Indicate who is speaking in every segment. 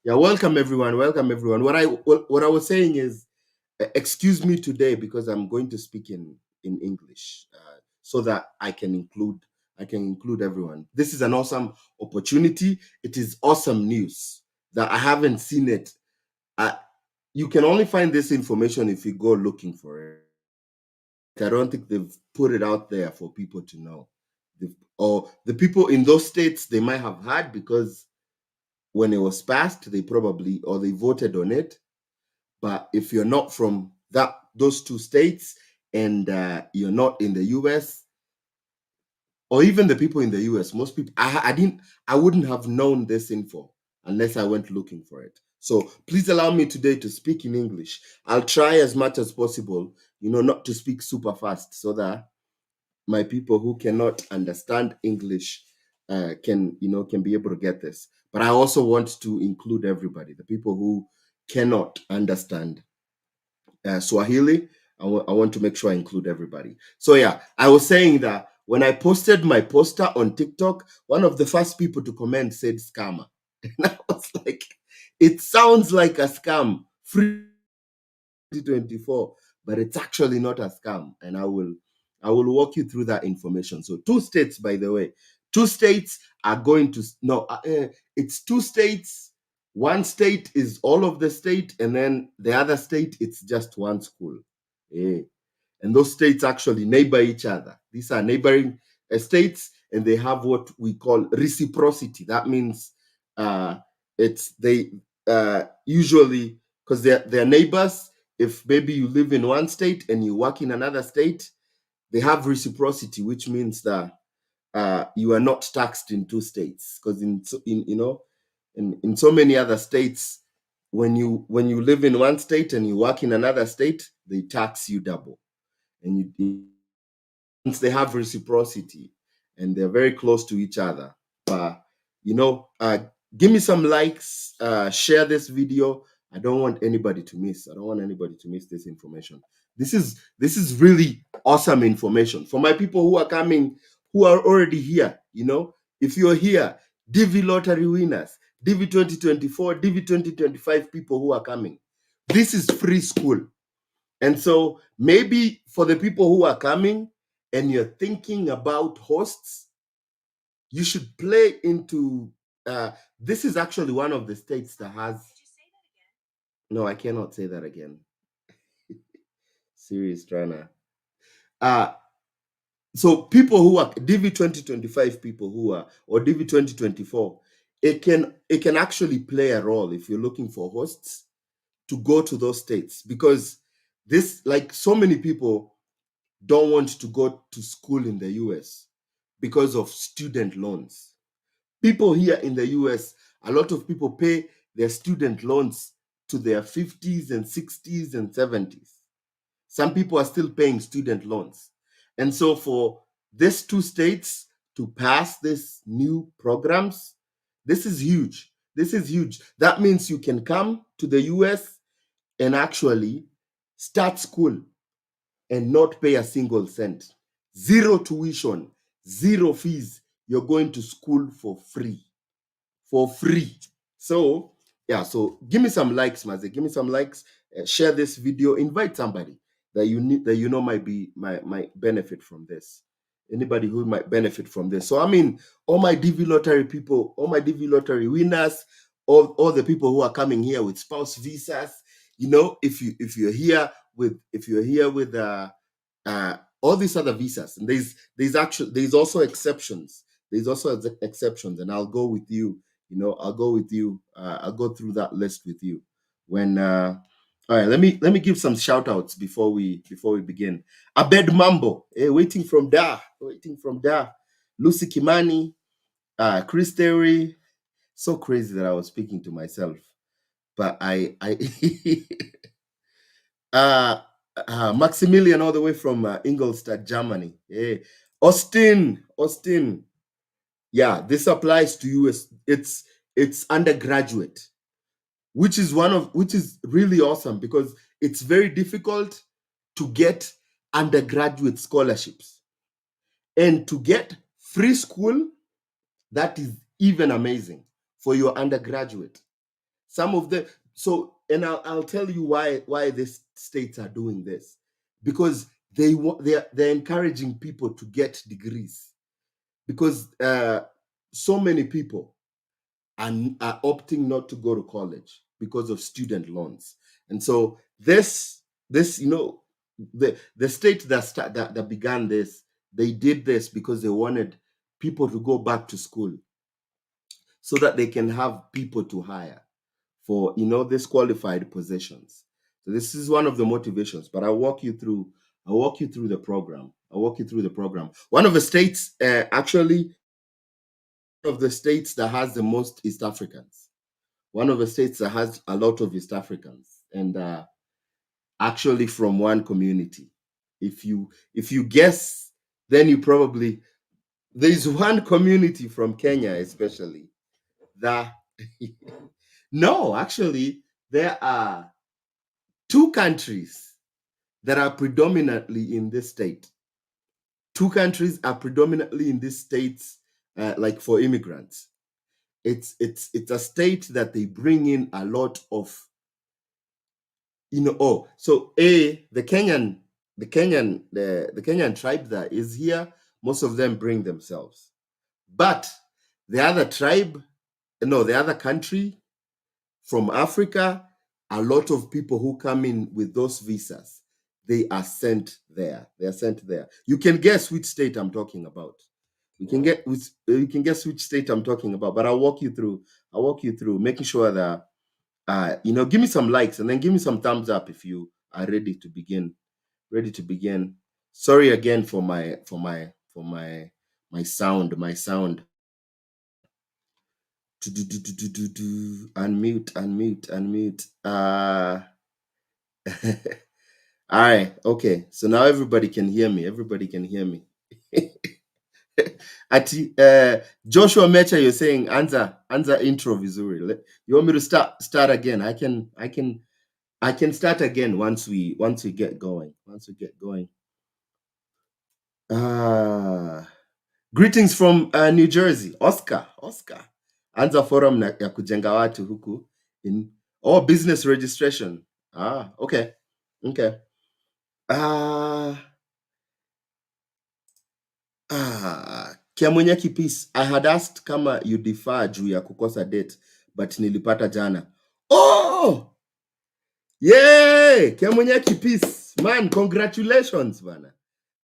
Speaker 1: Yeah, welcome everyone. Welcome everyone. What I was saying is, excuse me today because I'm going to speak in English, so that I can include everyone. This is an awesome opportunity. It is awesome news that I haven't seen it. Uh, you can only find this information if you go looking for it. I don't think they've put it out there for people to know. Or the people in those states, they might have had because when it was passed, they voted on it. But if you're not from those two states and you're not in the US, or even the people in the US, most people, I wouldn't have known this info unless I went looking for it. So please allow me today to speak in English. I'll try as much as possible, not to speak super fast, so that my people who cannot understand English can be able to get this. But I also want to include everybody, the people who cannot understand Swahili. I want to make sure I include everybody. So yeah, I was saying that when I posted my poster on TikTok, one of the first people to comment said scammer. And I was like, it sounds like a scam. Free 2024, but it's actually not a scam. And I will walk you through that information. So two states, by the way, two states are going to no, it's two states. One state is all of the state, and then the other state, it's just one school. Eh. And those states actually neighbor each other. These are neighboring states, and they have what we call reciprocity. That means it's they usually, because they're neighbors. If maybe you live in one state and you work in another state, they have reciprocity, which means that you are not taxed in two states. Because in so many other states, when you live in one state and you work in another state, they tax you double. And since they have reciprocity and they're very close to each other, but you know, uh, give me some likes, share this video. I don't want anybody to miss. I don't want anybody to miss this information. This is really awesome information for my people who are coming, who are already here. If you're here, DV lottery winners, DV 2024, DV 2025 people who are coming. This is free school. And so maybe for the people who are coming and you're thinking about hosts, you should play into this is actually one of the states that has. No, I cannot say that again. Serious trying. Uh so people who are DV 2025 people who are, or DV 2024, it can actually play a role if you're looking for hosts to go to those states, because this, like, so many people don't want to go to school in the US because of student loans. People here in the US, a lot of people pay their student loans to their 50s and 60s and 70s. Some people are still paying student loans. And so for these two states to pass this new programs, this is huge. This is huge. That means you can come to the US and actually start school and not pay a single cent. Zero tuition, zero fees. You're going to school for free. For free. So, yeah, so give me some likes, Maze. Give me some likes. Share this video. Invite somebody that might benefit from this. Anybody who might benefit from this. So, I mean, all my DV lottery people, all my DV lottery winners, all the people who are coming here with spouse visas. If you're here with all these other visas, and there's also exceptions. There's also exceptions, and I'll go with you. I'll go with you. I'll go through that list with you. When all right, let me give some shout outs before we begin. Abed Mambo, waiting from da. Lucy Kimani, Chris Terry. So crazy that I was speaking to myself, but I Maximilian, all the way from Ingolstadt, Germany. Hey, Austin. Yeah, this applies to you. It's undergraduate, which is really awesome, because it's very difficult to get undergraduate scholarships, and to get free school, that is even amazing for your undergraduate. Some of the so and I'll tell you why these states are doing this, because they're encouraging people to get degrees, because so many people are opting not to go to college because of student loans. And so this the state that began this, they did this because they wanted people to go back to school so that they can have people to hire for these qualified positions. So this is one of the motivations, but I'll walk you through the program. One of the states, actually, of the states that has the most East Africans. One of the states that has a lot of East Africans, and actually from one community. If you guess, then you probably there's one community from Kenya, especially that. No, actually, there are two countries that are predominantly in this state. Two countries are predominantly in this state, like for immigrants. It's a state that they bring in a lot of, so the Kenyan tribe that is here, most of them bring themselves. But the other tribe, no, the other country from Africa, a lot of people who come in with those visas, they are sent there. They are sent there. You can guess which state I'm talking about. You can guess which state I'm talking about, but I'll walk you through. Making sure that give me some likes and then give me some thumbs up if you are ready to begin. Ready to begin. Sorry again for my sound. My sound. Unmute, unmute, unmute. All right. Okay. So now everybody can hear me. Everybody can hear me. Ati Joshua Mecha, you're saying anza intro vizuri. You want me to start again? I can start again once we get going. Once we get going. Greetings from New Jersey. Oscar. Anza forum ya kujenga watu huku in business registration. Okay. Okay. Kiamwenyeki peace. I had asked kama you defer juu ya kukosa date, but nilipata jana. Oh! Yay! Kiamwenyeki peace. Man, congratulations, bana.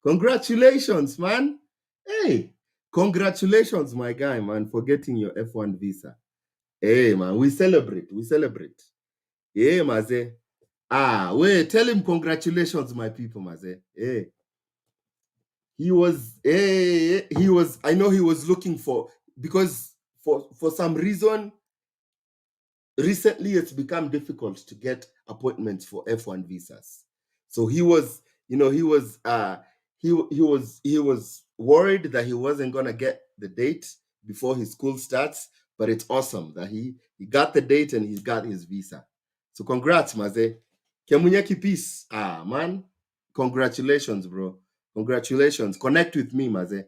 Speaker 1: Congratulations, man. Hey, congratulations, my guy, man, for getting your F1 visa. Hey, man, we celebrate. Hey, maze. Wait, tell him congratulations, my people, maze. Hey. He was, I know he was looking for, because for some reason, recently it's become difficult to get appointments for F1 visas. So he was worried that he wasn't gonna get the date before his school starts, but it's awesome that he got the date and he got his visa. So congrats, Maze. Kemunyeki peace. Man, congratulations, bro. Congratulations. Connect with me, Maze.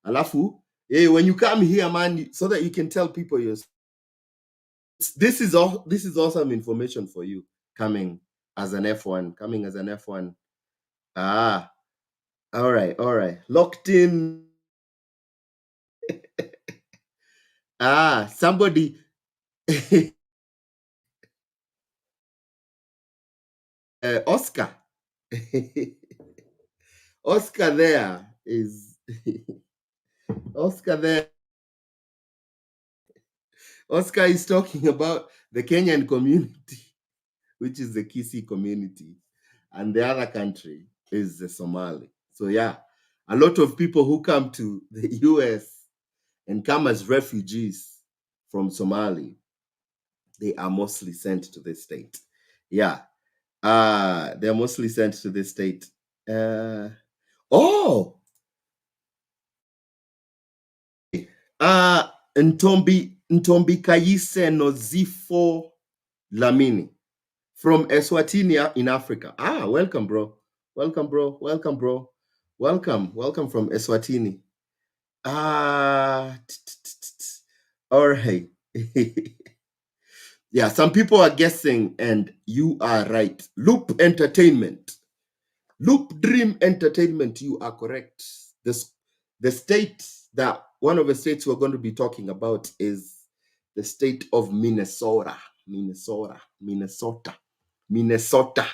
Speaker 1: Alafu, hey, when you come here, man, so that you can tell people this is awesome information for you coming as an F1. All right, locked in. Somebody. Oscar. Oscar there is Oscar there. Oscar is talking about the Kenyan community, which is the Kisii community, and the other country is the Somali. So yeah, a lot of people who come to the US and come as refugees from Somali, they are mostly sent to this state. Yeah, they're mostly sent to this state. Oh, Ntombi Kayise Nozifo Lamini from Eswatini in Africa. Welcome, bro. Welcome from Eswatini. All right. Yeah, some people are guessing, and you are right. Loop Entertainment. Loop Dream Entertainment, you are correct. This the state that one of the states we're going to be talking about is the state of Minnesota. Minnesota. Minnesota. Minnesota.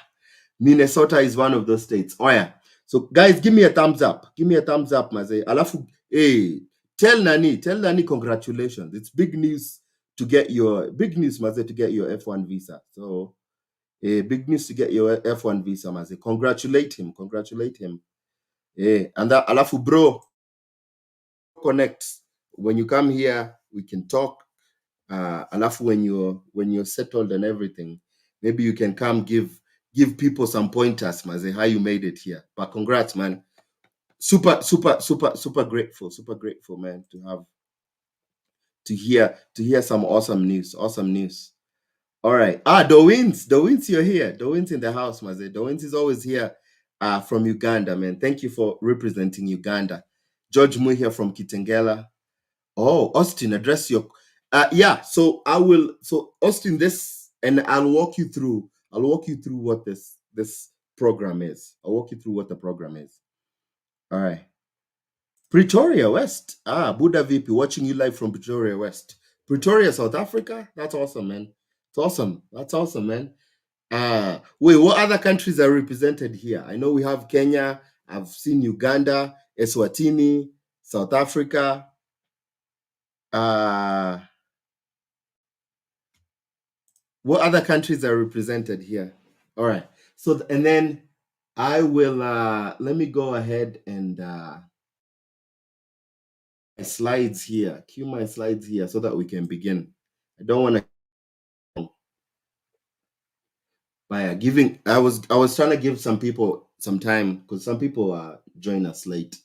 Speaker 1: Minnesota is one of those states. Oh yeah. So guys, give me a thumbs up. Give me a thumbs up, Maze. Alafu, hey, tell Nani congratulations. It's big news, Maze, to get your F1 visa. So big news to get your F1 visa, Maze. Congratulate him. Congratulate him. And that Alafu bro, connect. When you come here, we can talk. Alafu when you're settled and everything, maybe you can come give people some pointers, Maze, how you made it here. But congrats, man. Super grateful, man, to hear some awesome news. Awesome news. All right. The wins, you're here. The wins in the house, Maze. The wins is always here from Uganda, man. Thank you for representing Uganda. George Mu here from Kitengela. Oh, Austin, address your yeah, so I will so Austin, this and I'll walk you through what this program is. I'll walk you through what the program is. All right. Pretoria West. Buddha VP watching you live from Pretoria West. Pretoria, South Africa. That's awesome, man. It's awesome. That's awesome, man. Wait, what other countries are represented here? I know we have Kenya, I've seen Uganda, Eswatini, South Africa. What other countries are represented here? All right. So and then I will let me go ahead and my slides here. Cue my slides here so that we can begin. I don't want to by giving I was trying to give some people some time because some people join us late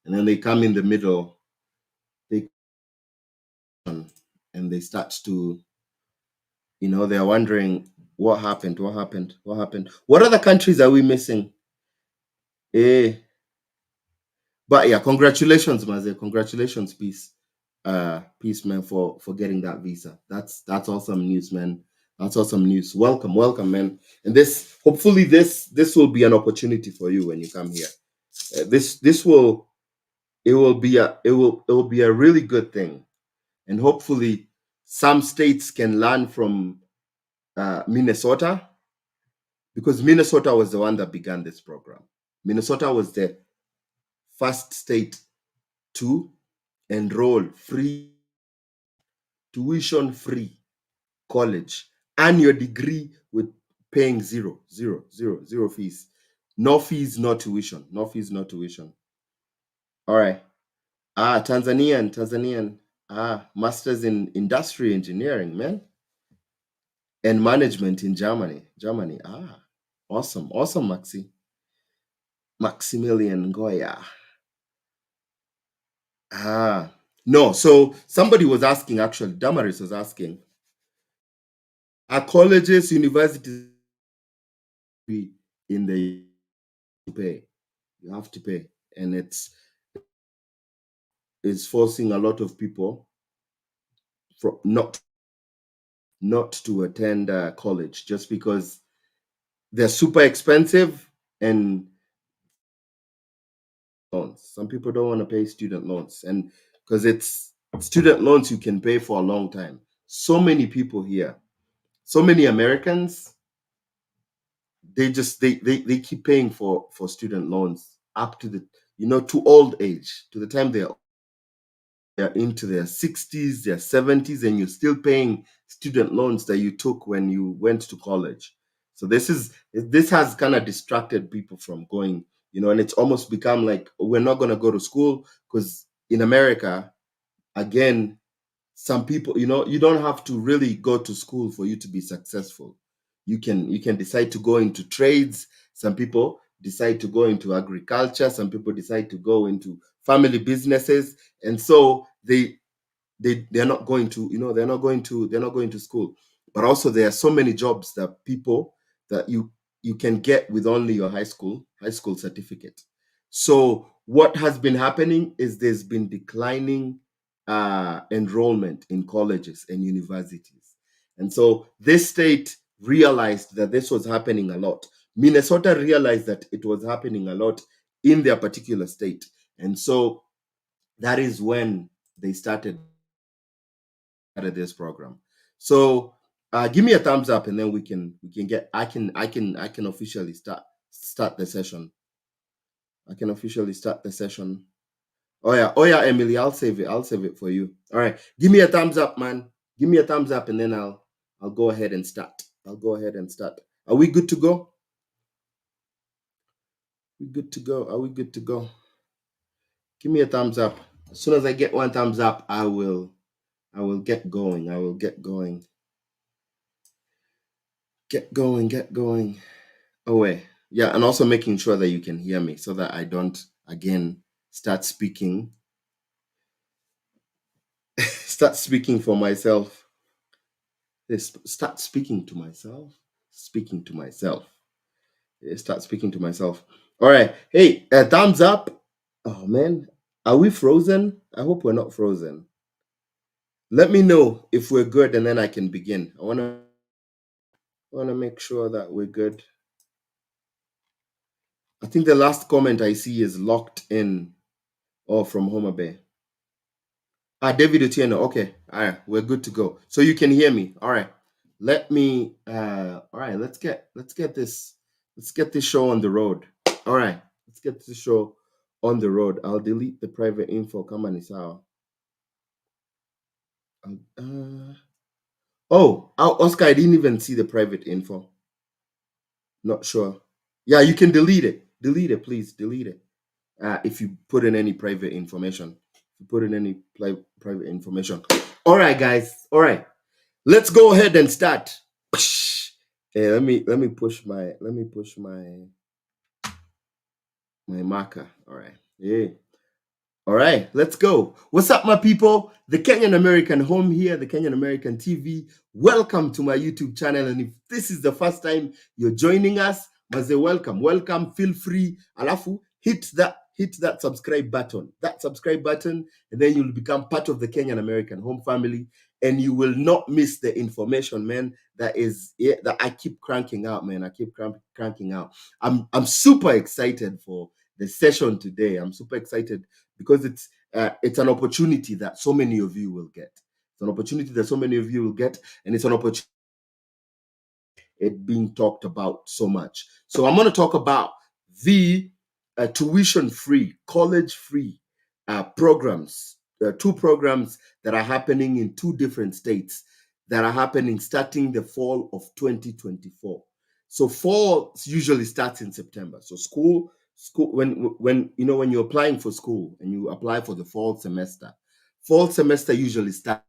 Speaker 1: and then they come in the middle, they and they start to they're wondering what other countries are we missing. eh But yeah, congratulations, Maze. Congratulations, peace, man, for getting that visa. That's awesome news, man. That's awesome news. Welcome, man. And hopefully this will be an opportunity for you when you come here. This will it will be a really good thing, and hopefully some states can learn from Minnesota, because Minnesota was the one that began this program. Minnesota was the first state to enroll tuition free college and your degree with paying zero fees. No fees, no tuition. No fees, no tuition. All right. Tanzanian. Masters in industrial engineering, man. And management in Germany. Awesome. Awesome, Maximilian Goya. No, so somebody was asking, actually, Damaris was asking, are colleges, universities in the pay? You have to pay, and it's forcing a lot of people from not to attend college just because they're super expensive, and loans. Some people don't want to pay student loans, and because it's student loans you can pay for a long time. So many people here, so many Americans, they keep paying for student loans up to to old age, to the time they're into their 60s, their 70s, and you're still paying student loans that you took when you went to college. So this has kind of distracted people from going, and it's almost become like we're not going to go to school because in America, again, some people, you don't have to really go to school for you to be successful. You can decide to go into trades. Some people decide to go into agriculture. Some people decide to go into family businesses, and so they're not going to they're not going to school. But also there are so many jobs that you can get with only your high school certificate. So what has been happening is there's been declining enrollment in colleges and universities, And so this state realized that this was happening a lot. Minnesota realized that it was happening a lot in their particular state. And so that is when they started this program. So give me a thumbs up, and then we can get I can officially start the session. I can officially start the session. Oh yeah, Emily, I'll save it for you. All right, give me a thumbs up, man. Give me a thumbs up, and then I'll go ahead and start. I'll go ahead and start. Are we good to go? We good to go? Are we good to go? Give me a thumbs up. As soon as I get one thumbs up, I will get going. I will get going. Get going, get going. Oh wait. Yeah, and also making sure that you can hear me so that I don't again start speaking start speaking for myself. Start speaking to myself. Speaking to myself. Start speaking to myself. All right. Hey, thumbs up. Oh man, are we frozen? I hope we're not frozen. Let me know if we're good, and then I can begin. I wanna make sure that we're good. I think the last comment I see is locked in. Oh, from Homer Bay. David Otieno. Okay. All right. We're good to go. So you can hear me. All right. Let me all right, let's get this show on the road. All right. Let's get this show on the road. I'll delete the private info. Come on, Isao. Oscar, I didn't even see the private info. Not sure. Yeah, you can delete it. Delete it, please. Delete it. If you put in any private information. If you put in any private information. All right, guys. All right. Let's go ahead and start. Hey, let me push my marker. All right. Yeah. All right, let's go. What's up, my people? The Kenyan American home here, the Kenyan American TV. Welcome to my YouTube channel. And if this is the first time you're joining us, maze, welcome. Feel free. Alafu, hit that subscribe button. And then you'll become part of the Kenyan American home family. And you will not miss the information, man, that I keep cranking out, man. I keep cranking out. I'm super excited for the session today. I'm super excited because it's an opportunity that so many of you will get. It's an opportunity that so many of you will get, and it's an opportunity it being talked about so much. So I'm going to talk about the tuition-free, college-free programs. Two programs that are happening in two different states that are happening starting the fall of 2024. So fall usually starts in September. So school when you're applying for school and you apply for the fall semester usually starts.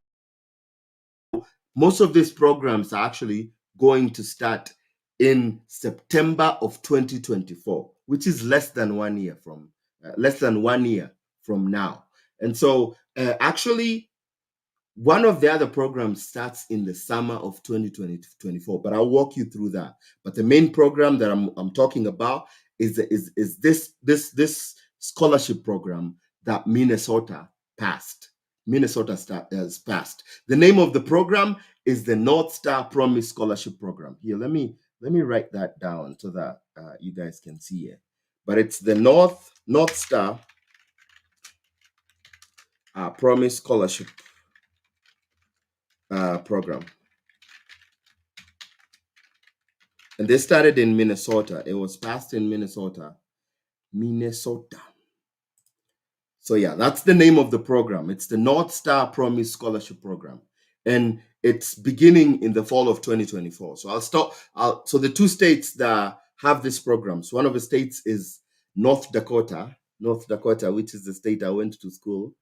Speaker 1: Most of these programs are actually going to start in September of 2024, which is less than 1 year from now. And so actually one of the other programs starts in the summer of 2024, but I'll walk you through that. But the main program that I'm talking about is this scholarship program that Minnesota passed. Has passed. The name of the program is the North Star Promise Scholarship Program. Here, let me write that down so that you guys can see it. But it's the North Star Promise Scholarship program. And they started in Minnesota. It was passed in Minnesota. So yeah, that's the name of the program. It's the North Star Promise Scholarship Program. And it's beginning in the fall of 2024. So so the two states that have this program. So one of the states is North Dakota, which is the state I went to school.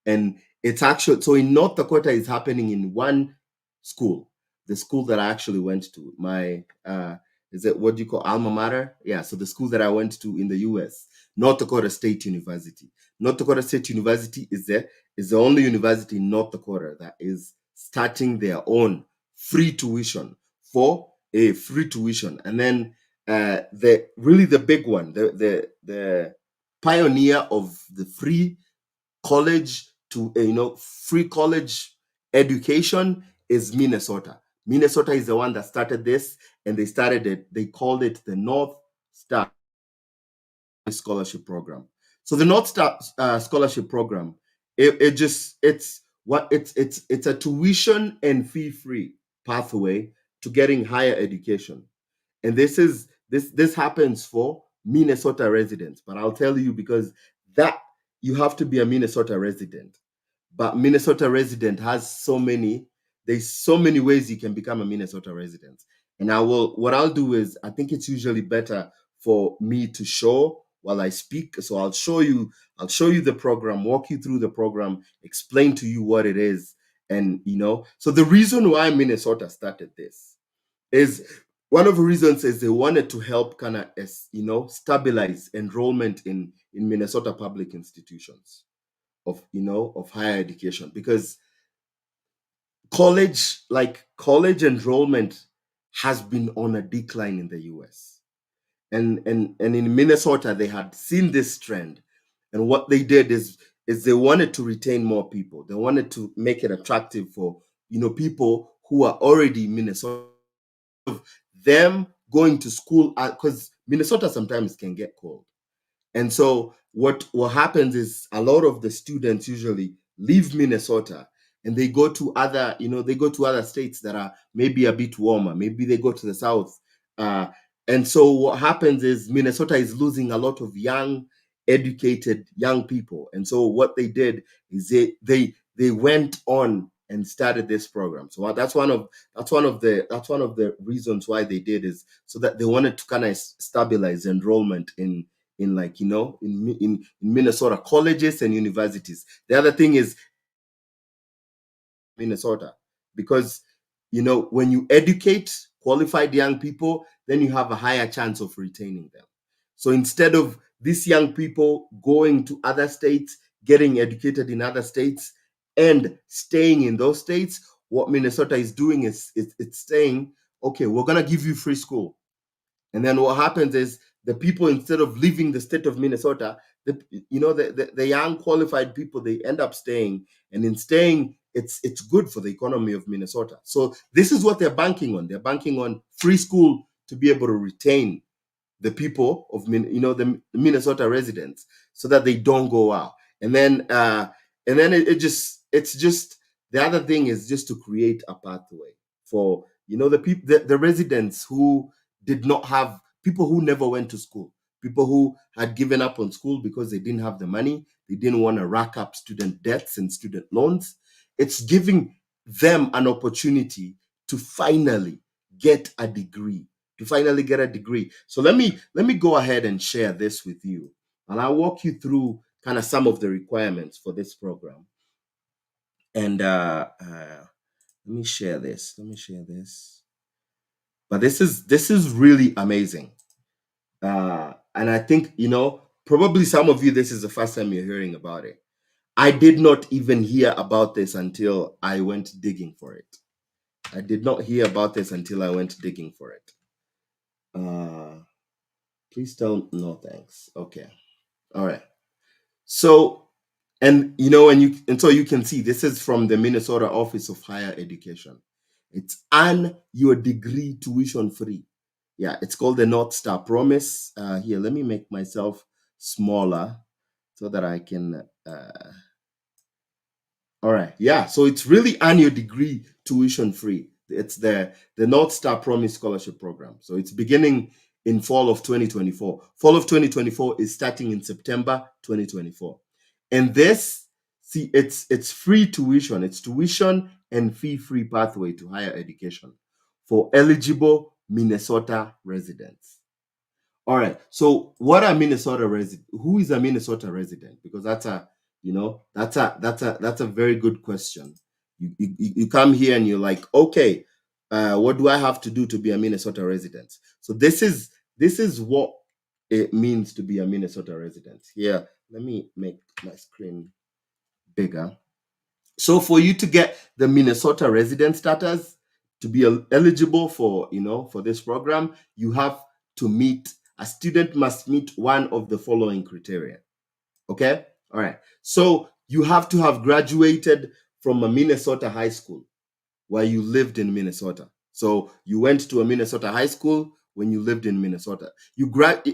Speaker 1: And it's actually, so in North Dakota, it's happening in one school, the school that I actually went to. My, is it what do you call alma mater? Yeah, so the school that I went to in the US, North Dakota State University. North Dakota State University is the only university in North Dakota that is starting their own free tuition and then the big one, the pioneer of the free college free college education is Minnesota. Minnesota is the one that started this, and they called it the North Star Scholarship Program. So the North Star Scholarship Program, it's a tuition and fee free pathway to getting higher education. And this happens for Minnesota residents. But I'll tell you, because that you have to be a Minnesota resident. But Minnesota resident has there's so many ways you can become a Minnesota resident. And what I'll do is, I think it's usually better for me to show while I speak. So I'll show you the program, walk you through the program, explain to you what it is. And so the reason why Minnesota started this is, one of the reasons is they wanted to help kind of stabilize enrollment in Minnesota public institutions of higher education, because college enrollment has been on a decline in the US. And in Minnesota, they had seen this trend, and what they did is they wanted to retain more people. They wanted to make it attractive for people who are already in Minnesota, them going to school, because Minnesota sometimes can get cold. And so what happens is, a lot of the students usually leave Minnesota and they go to other states that are maybe a bit warmer. Maybe they go to the south. And so what happens is, Minnesota is losing a lot of young, educated young people. And so what they did is they went on and started this program. So that's one of the reasons why they did, is so that they wanted to kind of stabilize enrollment in Minnesota colleges and universities. The other thing is Minnesota, because when you educate qualified young people, then you have a higher chance of retaining them. So instead of these young people going to other states, getting educated in other states, and staying in those states, what Minnesota is doing is it's saying, okay, we're going to give you free school. And then what happens is, the people, instead of leaving the state of Minnesota, the young qualified people, they end up staying, and in staying, it's good for the economy of Minnesota. So this is what they're banking on. They're banking on free school to be able to retain the people of the Minnesota residents, so that they don't go out. And then it's just the other thing is just to create a pathway for the people, the residents who did not have, people who never went to school, people who had given up on school because they didn't have the money, they didn't want to rack up student debts and student loans. It's giving them an opportunity to finally get a degree, So let me go ahead and share this with you, and I'll walk you through kind of some of the requirements for this program. And let me share this. But this is really amazing. And I think, probably some of you, this is the first time you're hearing about it. I did not even hear about this until I went digging for it. I did not hear about this until I went digging for it. Please tell no thanks. Okay. All right. So, so you can see, this is from the Minnesota Office of Higher Education. It's your degree tuition free. Yeah, it's called the North Star Promise. Here, let me make myself smaller so that I can. All right, yeah. So it's really your degree tuition free. It's the North Star Promise Scholarship Program. So it's beginning in fall of 2024. Fall of 2024 is starting in September 2024. And it's free tuition. It's tuition and fee-free pathway to higher education for eligible Minnesota residents. All right. So what are Minnesota resident? Who is a Minnesota resident? Because that's a very good question. You come here and you're like, okay, what do I have to do to be a Minnesota resident? So this is what it means to be a Minnesota resident. Here, let me make my screen bigger. So for you to get the Minnesota resident status, to be eligible for this program, a student must meet one of the following criteria. Okay? All right. So you have to have graduated from a Minnesota high school where you lived in Minnesota. So you went to a Minnesota high school when you lived in Minnesota.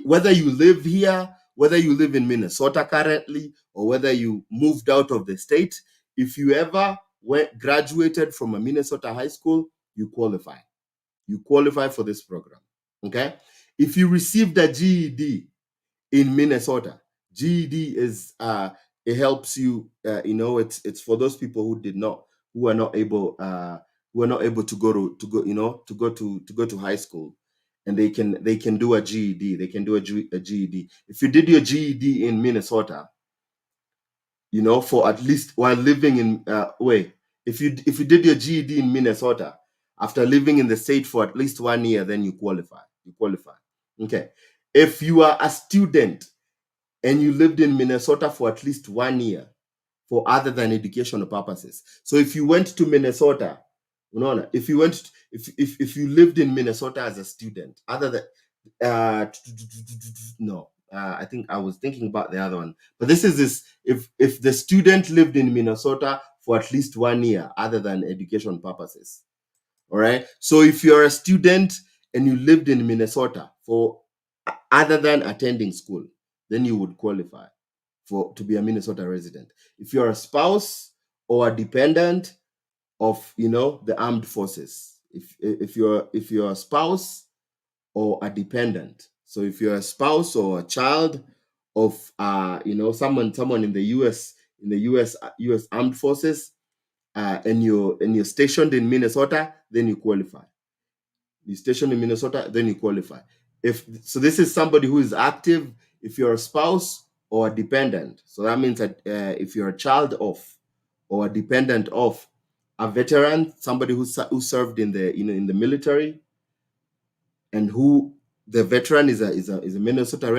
Speaker 1: Whether you live here, whether you live in Minnesota currently, or whether you moved out of the state, if you ever graduated from a Minnesota high school, you qualify. You qualify for this program. Okay? If you received a GED in Minnesota, GED is it helps you. It's for those people who are not able to go to high school, and they can do a GED. They can do a GED. If you did your GED in Minnesota, for at least while living in if you did your GED in Minnesota after living in the state for at least 1 year, then you qualify. You qualify. Okay. If you are a student and you lived in Minnesota for at least 1 year for other than educational purposes. So if you went to Minnesota, if you went if you lived in Minnesota as a student, other than no, I think I was thinking about the other one. But this if the student lived in Minnesota for at least 1 year other than education purposes. All right. So if you're a student and you lived in Minnesota for other than attending school, then you would qualify to be a Minnesota resident. If you're a spouse or a dependent of the armed forces, if you're a spouse or a dependent, so if you're a spouse or a child of someone in the US armed forces, and you're stationed in Minnesota, then you qualify. You're stationed in Minnesota, then you qualify. This is somebody who is active. If you're a spouse or a dependent, so that means that if you're a child of or a dependent of a veteran, somebody who served in the military, and who the veteran is a Minnesota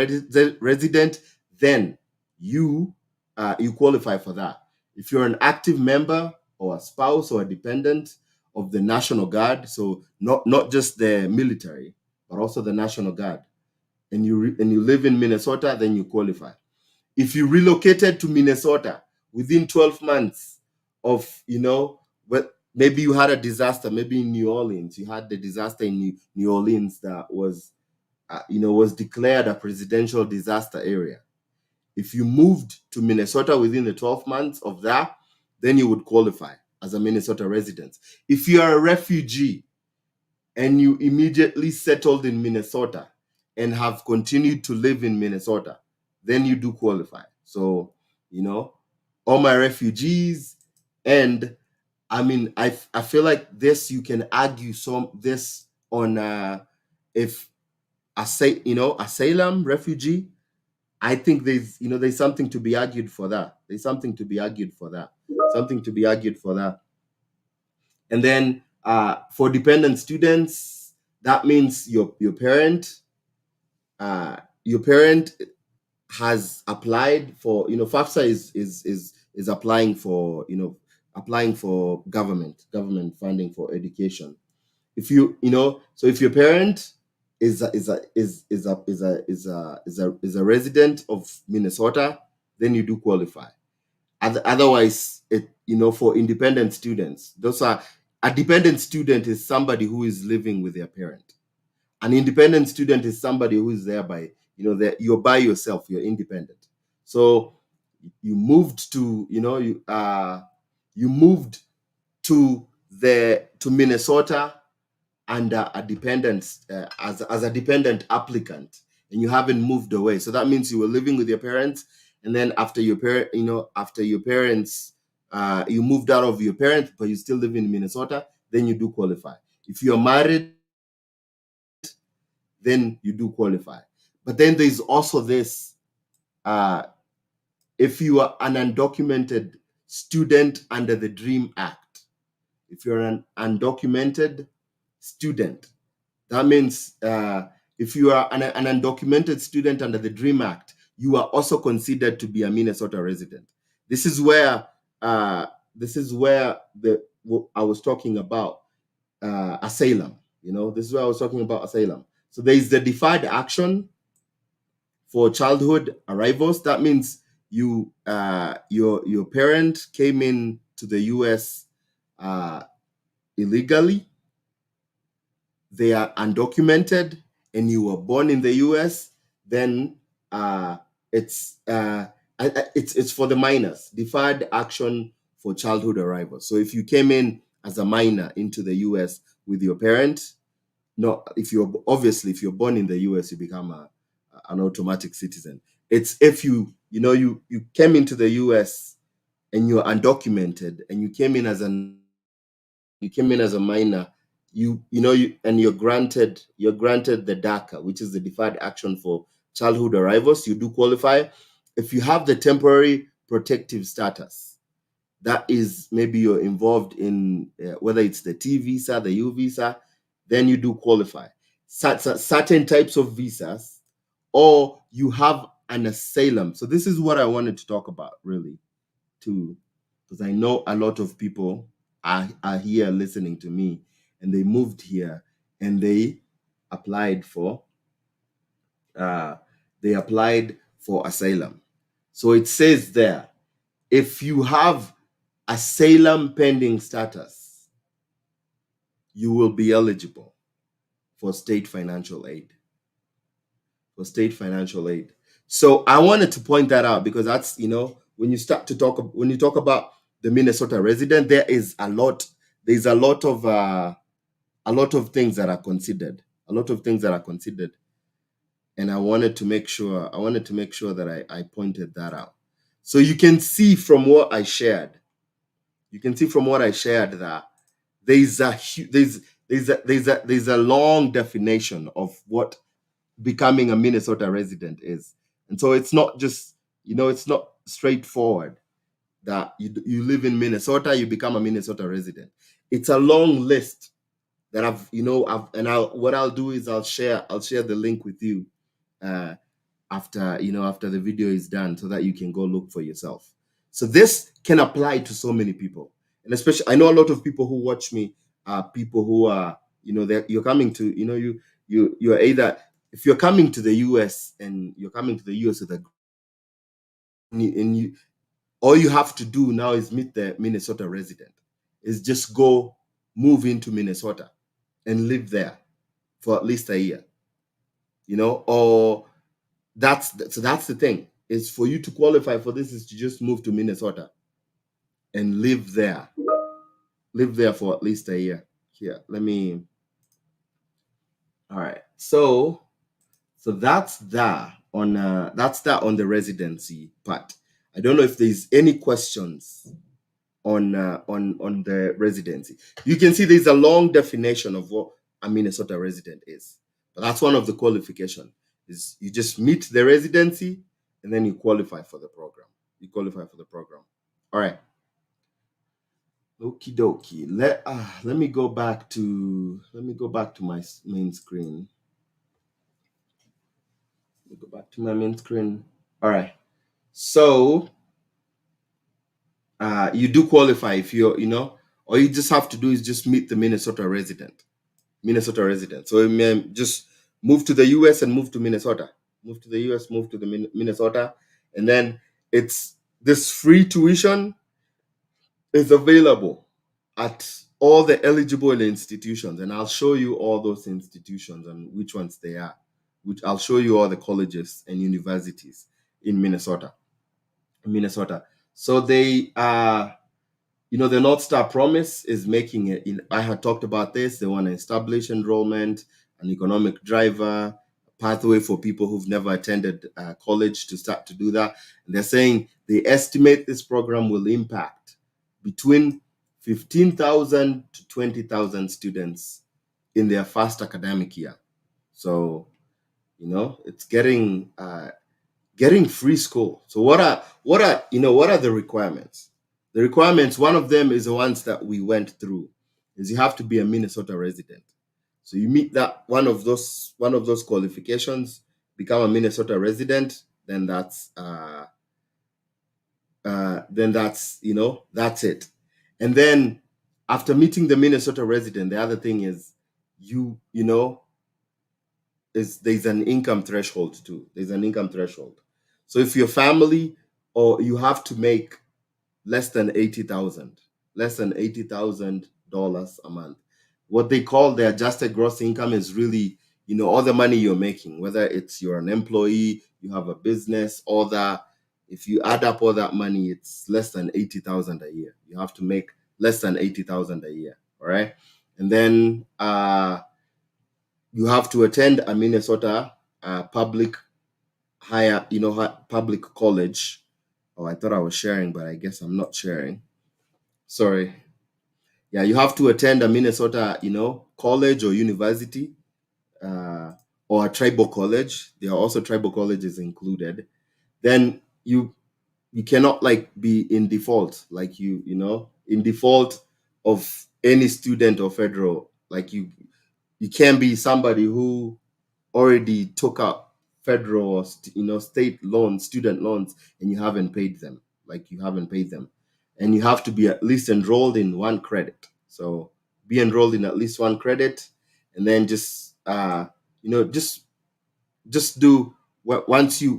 Speaker 1: resident, then you qualify for that. If you're an active member or a spouse or a dependent of the National Guard, so not just the military, but also the National Guard, and you live in Minnesota, then you qualify. If you relocated to Minnesota within 12 months of, maybe you had a disaster, maybe in New Orleans, you had the disaster in New Orleans that was declared a presidential disaster area. If you moved to Minnesota within the 12 months of that, then you would qualify as a Minnesota resident. If you are a refugee and you immediately settled in Minnesota and have continued to live in Minnesota, then you do qualify. So, all my refugees, and I mean, I feel like this, you can argue this on if asylum refugee. I think there's something to be argued for that. There's something to be argued for that. Something to be argued for that. And then for dependent students, that means your parent has applied for, FAFSA is applying for government funding for education. If your parent is a resident of Minnesota, then you do qualify. Otherwise, for independent students, a dependent student is somebody who is living with their parent. An independent student is somebody who is there by, that you're by yourself, you're independent. So you moved to, you moved to Minnesota under a dependent as a dependent applicant, and you haven't moved away. So that means you were living with your parents, and then after your parents, you moved out of your parents, but you still live in Minnesota, then you do qualify. If you're married, then you do qualify. But then there's also this: if you are an undocumented student under the DREAM Act, if you're an undocumented student, that means if you are an undocumented student under the DREAM Act, you are also considered to be a Minnesota resident. This is where I was talking about asylum. This is where I was talking about asylum. So there is the deferred action for childhood arrivals. That means your parent came in to the U.S. Illegally, they are undocumented and you were born in the US, then it's it's for the minors, deferred action for childhood arrivals. So if you came in as a minor into the US with your parents, no, if you're obviously if you're born in the US, you become an automatic citizen. It's if you came into the US and you're undocumented and you came in as a minor, and you're granted the DACA, which is the deferred action for childhood arrivals. You do qualify if you have the temporary protective status. That is, maybe you're involved in whether it's the T visa, the U visa, then you do qualify. Certain types of visas, or you have an asylum. So this is what I wanted to talk about, really, too, because I know a lot of people are here listening to me, and they moved here and applied for uh, they applied for asylum. So it says there, if you have asylum pending status, you will be eligible for state financial aid. So I wanted to point that out because that's, when you talk about the Minnesota resident, there's a lot of things that are considered. And I wanted to make sure that I pointed that out. So you can see from what I shared, that there's a long definition of what becoming a Minnesota resident is. And so it's not just, it's not straightforward that you live in Minnesota, you become a Minnesota resident. It's a long list that what I'll do is I'll share the link with you after the video is done, so that you can go look for yourself. So this can apply to so many people, and especially I know a lot of people who watch me are people who are, you're coming to, you're either, if you're coming to the US and you're coming to the US with and you all you have to do now is meet the Minnesota resident, is just go move into Minnesota and live there for at least a year, or that's the thing, is for you to qualify for this is to just move to Minnesota and live there for at least a year. Here, all right, so that's that on the residency part. I don't know if there's any questions on the residency. You can see there's a long definition of what a Minnesota resident is, but that's one of the qualifications, is you just meet the residency and then you qualify for the program. All right. Okie dokie. Let me go back to my main screen. All right. So you do qualify if you're, all you just have to do is just meet the Minnesota resident. So you may just move to the US and move to Minnesota. Move to the US, move to the Minnesota, and then it's this free tuition is available at all the eligible institutions, and I'll show you all those institutions and which ones they are. Which I'll show you all the colleges and universities in Minnesota. So they are, the North Star Promise is making it. I had talked about this. They want to establish enrollment, an economic driver, pathway for people who've never attended college to start to do that. And they're saying they estimate this program will impact between 15,000 to 20,000 students in their first academic year. So, it's getting free school. So what are the requirements? The requirements, one of them is the ones that we went through, is you have to be a Minnesota resident. So you meet that one of those qualifications, become a Minnesota resident, then that's that's it. And then after meeting the Minnesota resident, the other thing is there's an income threshold too. So if your family, or you have to make less than $80,000 a month. what they call the adjusted gross income is really, all the money you're making, whether it's you're an employee, you have a business, all that. If you add up all that money, it's less than 80,000 a year. You have to make less than 80,000 a year. All right. And then you have to attend a Minnesota public higher, public college. Oh, I thought I was sharing, but I guess I'm not sharing. Sorry. Yeah, you have to attend a Minnesota, college or university, uh, or a tribal college. There are also tribal colleges included. Then you cannot like be in default, like in default of any student or federal. Like you can't be somebody who already took out federal or state loans, student loans, and you haven't paid them. Like you haven't paid them, and you have to be at least enrolled in one credit. So be enrolled in at least one credit, and then just just do what once you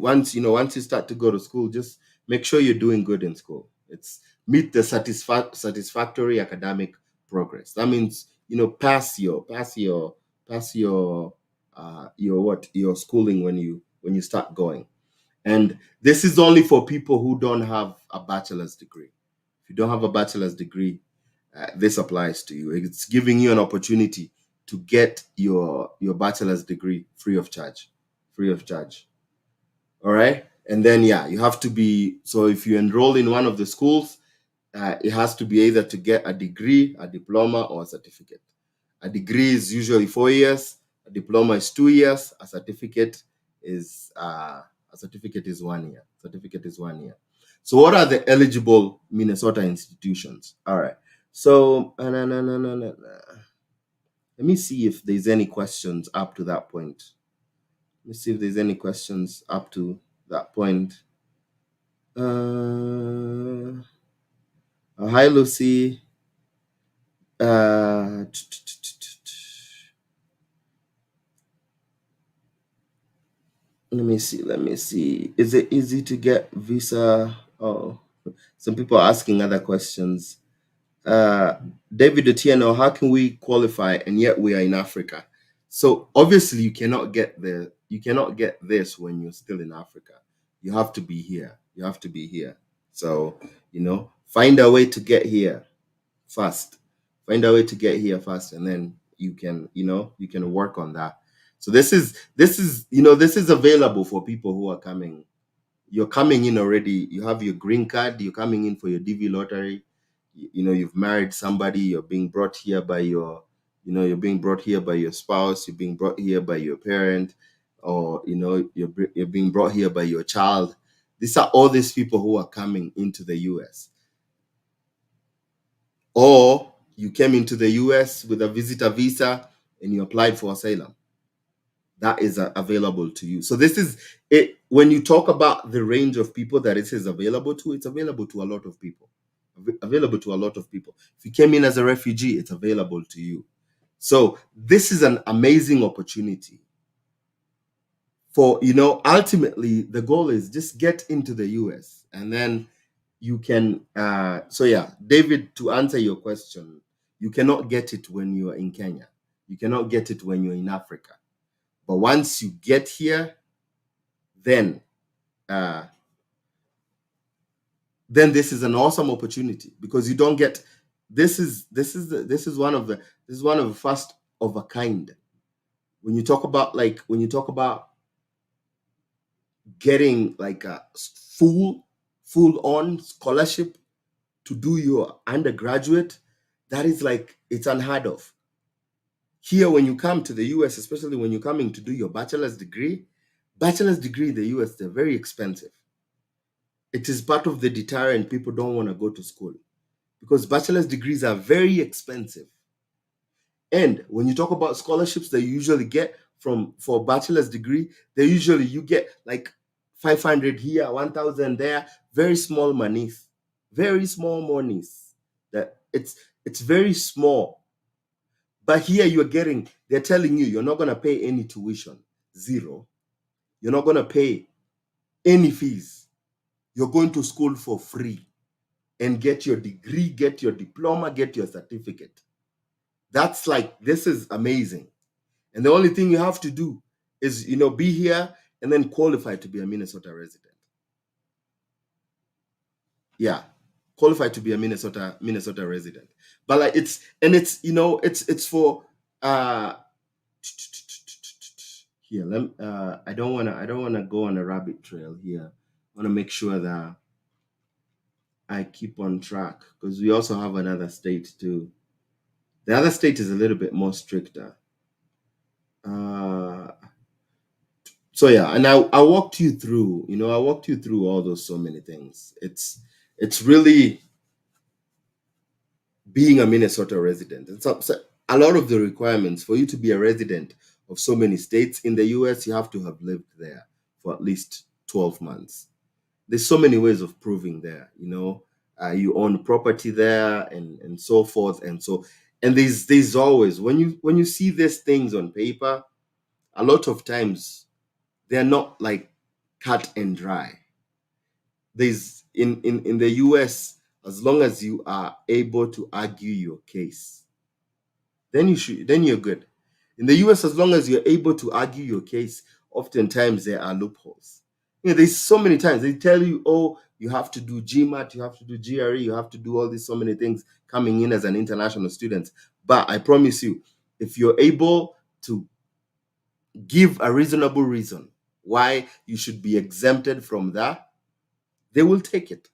Speaker 1: start to go to school, just make sure you're doing good in school. It's meet the satisfactory academic progress. That means pass your schooling when you start going. And this is only for people who don't have a bachelor's degree. If you don't have a bachelor's degree, this applies to you. It's giving you an opportunity to get your bachelor's degree free of charge. Free of charge. All right. And then, yeah, you have to be. So if you enroll in one of the schools, it has to be either to get a degree, a diploma, or a certificate. A degree is usually 4 years. A diploma is 2 years. A certificate is 1 year. Certificate is 1 year. So what are the eligible Minnesota institutions? All right. So let me see if there's any questions up to that point. Let me see if there's any questions up to that point. Hi, Lucy. Let me see. Let me see. Is it easy to get visa? Oh, some people are asking other questions. David Otieno, how can we qualify and yet we are in Africa? So obviously you cannot get this when you're still in Africa. You have to be here. You have to be here. So, find a way to get here fast. Find a way to get here fast, and then you can work on that. So this is available for people who are coming. You're coming in already. You have your green card. You're coming in for your DV lottery. You've married somebody. You're being brought here by your spouse. You're being brought here by your parent, or you're being brought here by your child. These are all these people who are coming into the US. Or you came into the US with a visitor visa and you applied for asylum. That is available to you. So this is it. When you talk about the range of people that it is available to, it's available to a lot of people. Available to a lot of people. If you came in as a refugee, it's available to you. So this is an amazing opportunity for, ultimately the goal is just get into the US, and then you can so yeah, David, to answer your question, you cannot get it when you're in Kenya. You cannot get it when you're in Africa. But once you get here, then this is an awesome opportunity, because you don't get this is one of the first of a kind. When you talk about getting like a full on scholarship to do your undergraduate, that is like, it's unheard of. Here, when you come to the US, especially when you're coming to do your bachelor's degree in the US, they're very expensive. It is part of the deterrent. People don't want to go to school because bachelor's degrees are very expensive. And when you talk about scholarships that you usually get for bachelor's degree, you get like 500 here, 1,000 there, very small monies, very small monies. That it's very small. But here they're telling you you're not going to pay any tuition, zero. You're not going to pay any fees. You're going to school for free and get your degree, get your diploma, get your certificate. That's like, this is amazing. And the only thing you have to do is, be here and then qualify to be a Minnesota resident. Yeah, qualify to be a Minnesota resident. But like, it's it's for uh here. I don't wanna go on a rabbit trail here. I want to make sure that I keep on track, because we also have another state too. The other state is a little bit more stricter. Uh, so yeah, and I walked you through, all those so many things. It's really being a Minnesota resident. So a lot of the requirements for you to be a resident of so many states in the US, you have to have lived there for at least 12 months. There's so many ways of proving there, you own property there, and so forth. And there's always, when you see these things on paper, a lot of times they're not like cut and dry. There's in the US, as long as you are able to argue your case, then you're good. In the US, as long as you're able to argue your case, oftentimes there are loopholes. There's so many times they tell you, oh, you have to do GMAT, you have to do GRE, you have to do all these so many things coming in as an international student. But I promise you, if you're able to give a reasonable reason why you should be exempted from that, they will take it.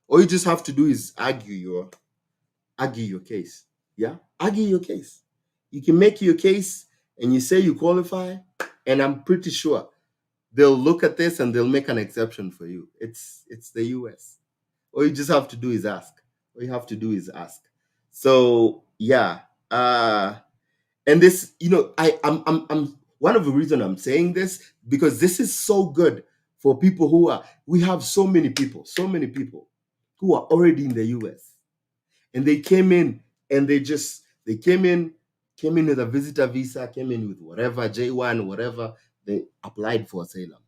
Speaker 1: All you just have to do is argue your case. Yeah, argue your case. You can make your case and you say you qualify, and I'm pretty sure they'll look at this and they'll make an exception for you. It's the US. All you just have to do is ask. All you have to do is ask. So yeah, and this, I'm one of the reason I'm saying this, because this is so good for people we have so many people who are already in the US, and they came in, and they came in with a visitor visa, came in with whatever, J1, whatever. They applied for asylum,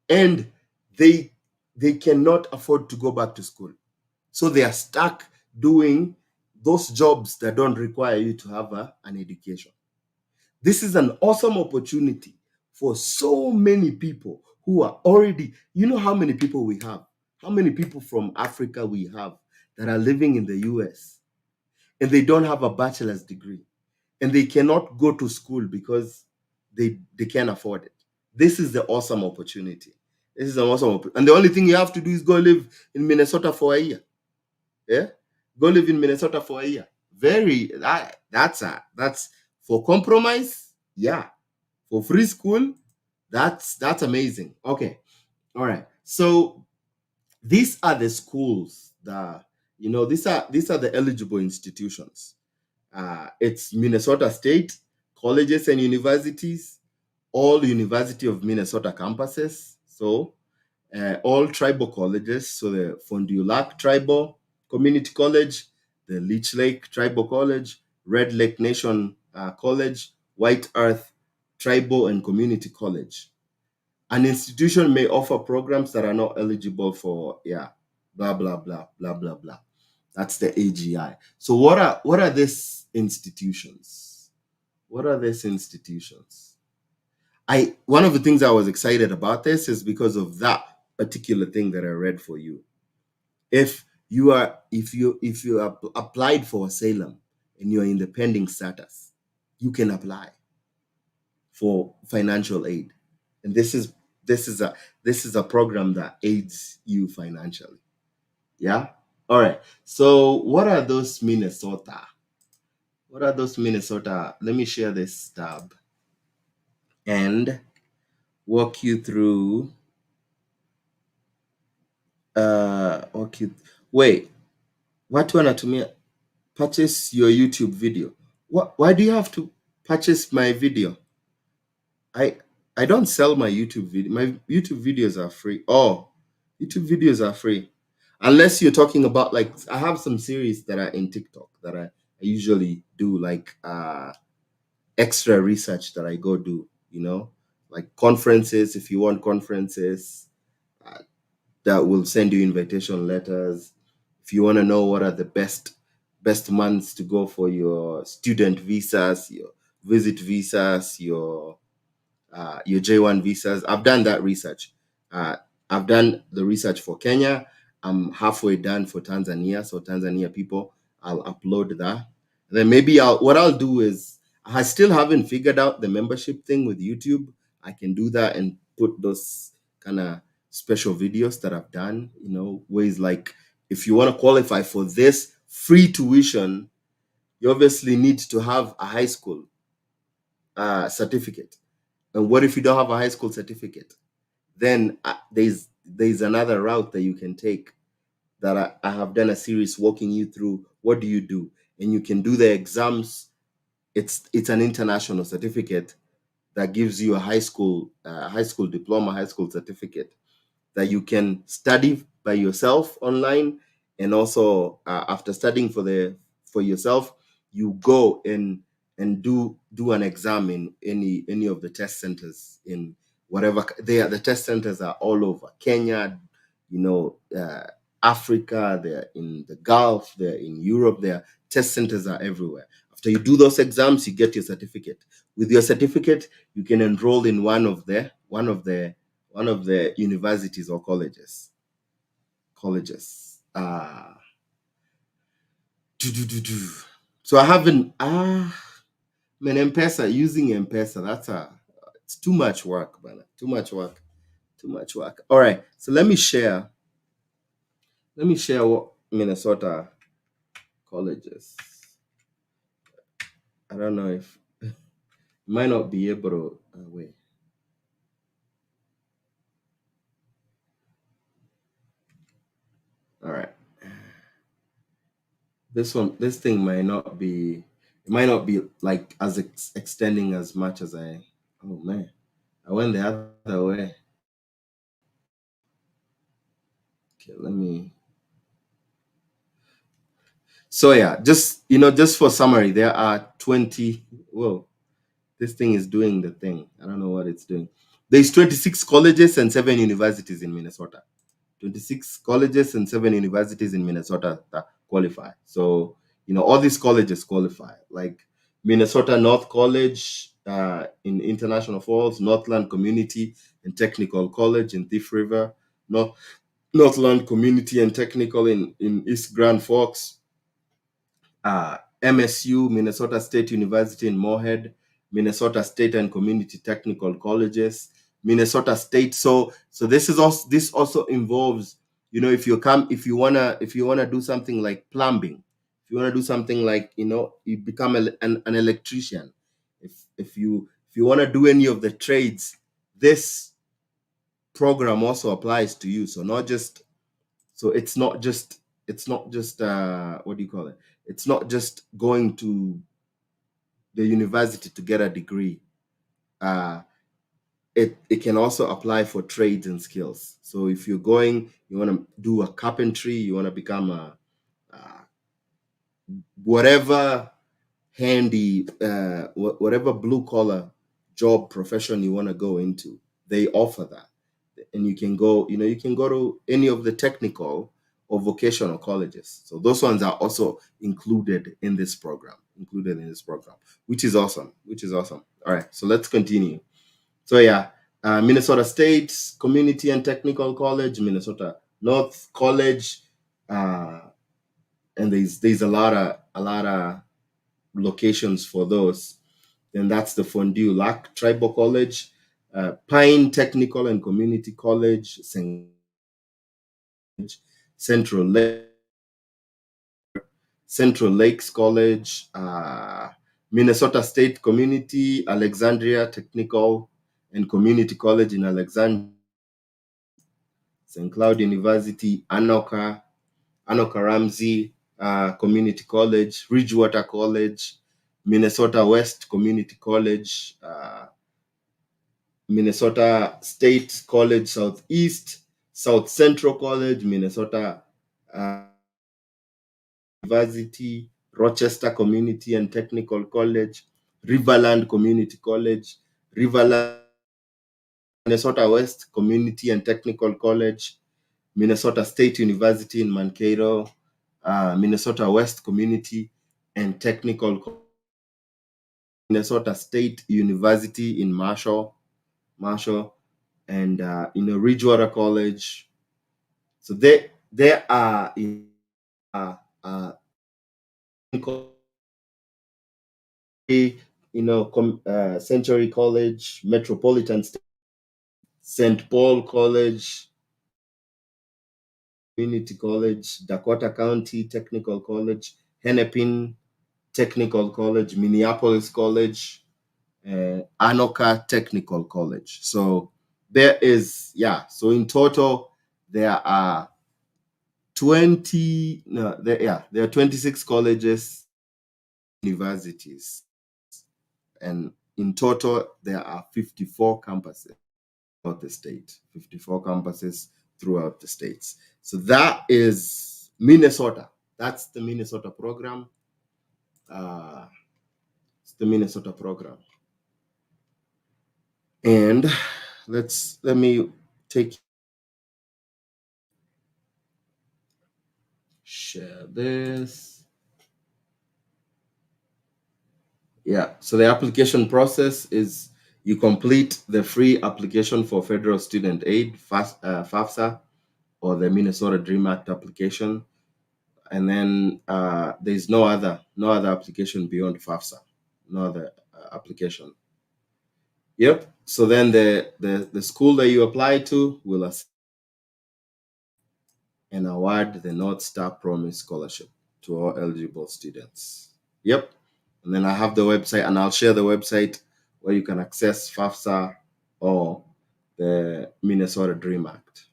Speaker 1: and they cannot afford to go back to school, so they are stuck doing those jobs that don't require you to have an education. This is an awesome opportunity for so many people who are already, how many people we have, how many people from Africa we have that are living in the US, and they don't have a bachelor's degree, and they cannot go to school because they can't afford it. This is the awesome opportunity. This is an and the only thing you have to do is go live in Minnesota for a year. Yeah, go live in Minnesota for a year. That's for compromise. Yeah, for free school. That's amazing. Okay, all right. So these are the schools that, these are the eligible institutions. It's Minnesota State colleges and universities, all University of Minnesota campuses. So all tribal colleges. So the Fond du Lac Tribal Community College, the Leech Lake Tribal College, Red Lake Nation College, White Earth Tribal and Community College. An institution may offer programs that are not eligible for, blah, blah, blah, blah, blah, blah. That's the AGI. So what are these institutions? What are these institutions? One of the things I was excited about this is because of that particular thing that I read for you. If you applied for asylum and you're in the pending status, you can apply for financial aid, and this is a program that aids you financially. Yeah. All right. So what are those Minnesota? What are those Minnesota? Let me share this tab and walk you through. Okay. Wait. Watu wanatumia purchase your YouTube video. Why do you have to purchase my video? I don't sell my YouTube video. My YouTube videos are free. Oh, YouTube videos are free. Unless you're talking about, like, I have some series that are in TikTok that I usually do, like extra research that I go do, like conferences. If you want conferences, that will send you invitation letters. If you want to know what are the best best months to go for your student visas, your visit visas, your J1 visas. I've done that research. Uh, I've done the research for Kenya. I'm halfway done for Tanzania. So Tanzania people, I'll upload that. Then maybe what I'll do is I still haven't figured out the membership thing with YouTube. I can do that and put those kind of special videos that I've done, ways like if you want to qualify for this free tuition, you obviously need to have a high school certificate. And what if you don't have a high school certificate? Then there's another route that you can take that I have done a series walking you through. What do you do? And you can do the exams. It's an international certificate that gives you a high school diploma, high school certificate that you can study by yourself online, and also after studying for yourself, you go and do an exam in any of the test centers in whatever they are. The test centers are all over Kenya, Africa, they're in the Gulf, they're in Europe, their test centers are everywhere. After you do those exams, you get your certificate. With your certificate, you can enroll in one of the universities or colleges. So I haven't man, Mpesa, using Mpesa, it's too much work, man. Too much work. All right. So let me share what Minnesota colleges. I don't know if might not be able to wait. All right. This thing might not be like as extending as much as oh man, I went the other way. Okay, so yeah, just for summary, there are 20. Whoa, this thing is doing the thing. I don't know what it's doing. There's 26 colleges and 7 universities in Minnesota. 26 colleges and 7 universities in Minnesota that qualify. So, all these colleges qualify, like Minnesota North College in International Falls, Northland Community and Technical College in Thief River, Northland Community and Technical in East Grand Forks, MSU, Minnesota State University in Moorhead, Minnesota State and Community Technical Colleges, Minnesota State. So this also involves, if you wanna do something like plumbing, if you wanna do something like you become an electrician, if you wanna do any of the trades, this program also applies to you. So it's not just what do you call it? It's not just going to the university to get a degree. Uh, it can also apply for trades and skills. So if you want to do a carpentry, you want to become uh, whatever whatever blue collar job profession you want to go into, they offer that. And you can go to any of the technical or vocational colleges. So those ones are also included in this program, which is awesome. All right, so let's continue. So yeah, Minnesota State Community and Technical College, Minnesota North College, and there's a lot of locations for those. Then that's the Fondue Lac Tribal College, Pine Technical and Community College, Central Lake, Central Lakes College, Minnesota State Community, Alexandria Technical and Community College in Alexandria, St. Cloud University, Anoka Ramsey Community College, Ridgewater College, Minnesota West Community College, Minnesota State College Southeast, South Central College, Minnesota University, Rochester Community and Technical College, Riverland Community College, Riverland, Minnesota West Community and Technical College, Minnesota State University in Mankato, Minnesota West Community and Technical, Minnesota State University in Marshall, and Ridgewater College. So they are in uh, Century College, Metropolitan State, St. Paul College, Community College, Dakota County Technical College, Hennepin Technical College, Minneapolis College, Anoka Technical College. So there is, so in total, there are 26 colleges, universities, and in total, there are 54 campuses throughout the state, 54 campuses throughout the states. So that is Minnesota. That's the Minnesota program. It's the Minnesota program. And let me share this. Yeah, so the application process is you complete the free application for federal student aid, FAFSA, or the Minnesota Dream Act application, and then there's no other application beyond FAFSA, no other application. Yep. So then the school that you apply to will and award the North Star Promise Scholarship to all eligible students. Yep. And then I have the website, and I'll share the website where you can access FAFSA or the Minnesota Dream Act.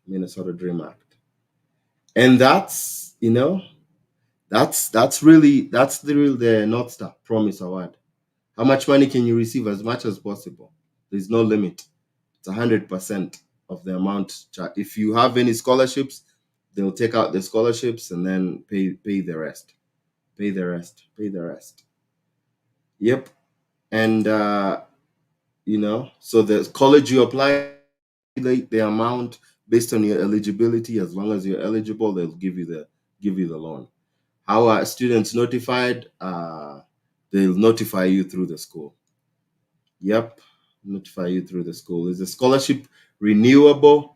Speaker 1: And that's the North Star Promise Award. How much money can you receive? As much as possible. There's no limit. It's 100% of the amount. If you have any scholarships, they'll take out the scholarships and then pay the rest. Pay the rest. Yep. And so the college you apply, the amount based on your eligibility. As long as you're eligible, they'll give you the loan. How are students notified? They'll notify you through the school. Yep, notify you through the school. Is the scholarship renewable?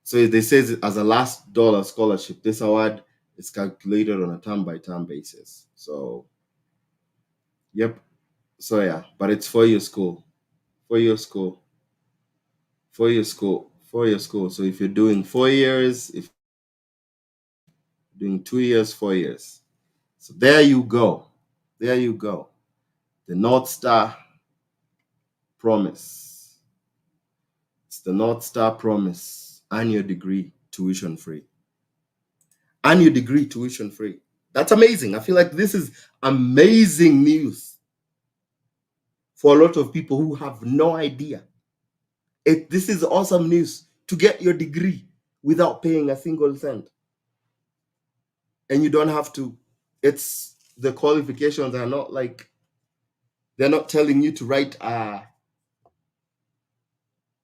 Speaker 1: So they say as a last dollar scholarship. This award is calculated on a term-by-term basis. So, yep. So yeah, but it's for your school. So if you're doing 4 years, if you're doing 2 years, 4 years. So there you go. The North Star Promise. It's the North Star Promise. And your degree tuition free. That's amazing. I feel like this is amazing news for a lot of people who have no idea. This is awesome news to get your degree without paying a single cent. And you don't have to, the qualifications are not like, they're not telling you to write, hey,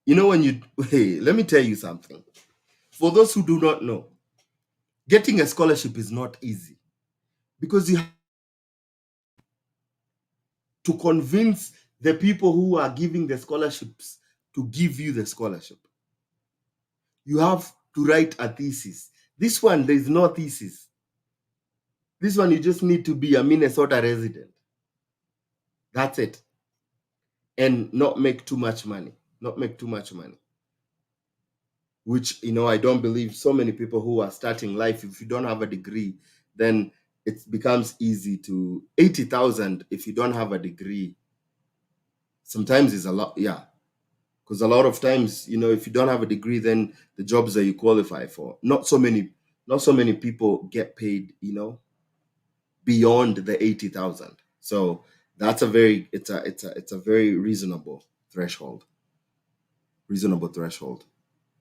Speaker 1: let me tell you something. For those who do not know, getting a scholarship is not easy because you have to convince the people who are giving the scholarships to give you the scholarship. You have to write a thesis. This one, there's no thesis. This one, you just need to be a Minnesota resident. That's it. And not make too much money. Which, I don't believe so many people who are starting life, if you don't have a degree, then it becomes easy to 80,000 if you don't have a degree. Sometimes it's a lot, yeah. Because a lot of times, if you don't have a degree, then the jobs that you qualify for, not so many people get paid, beyond the 80,000. So that's a very very reasonable threshold.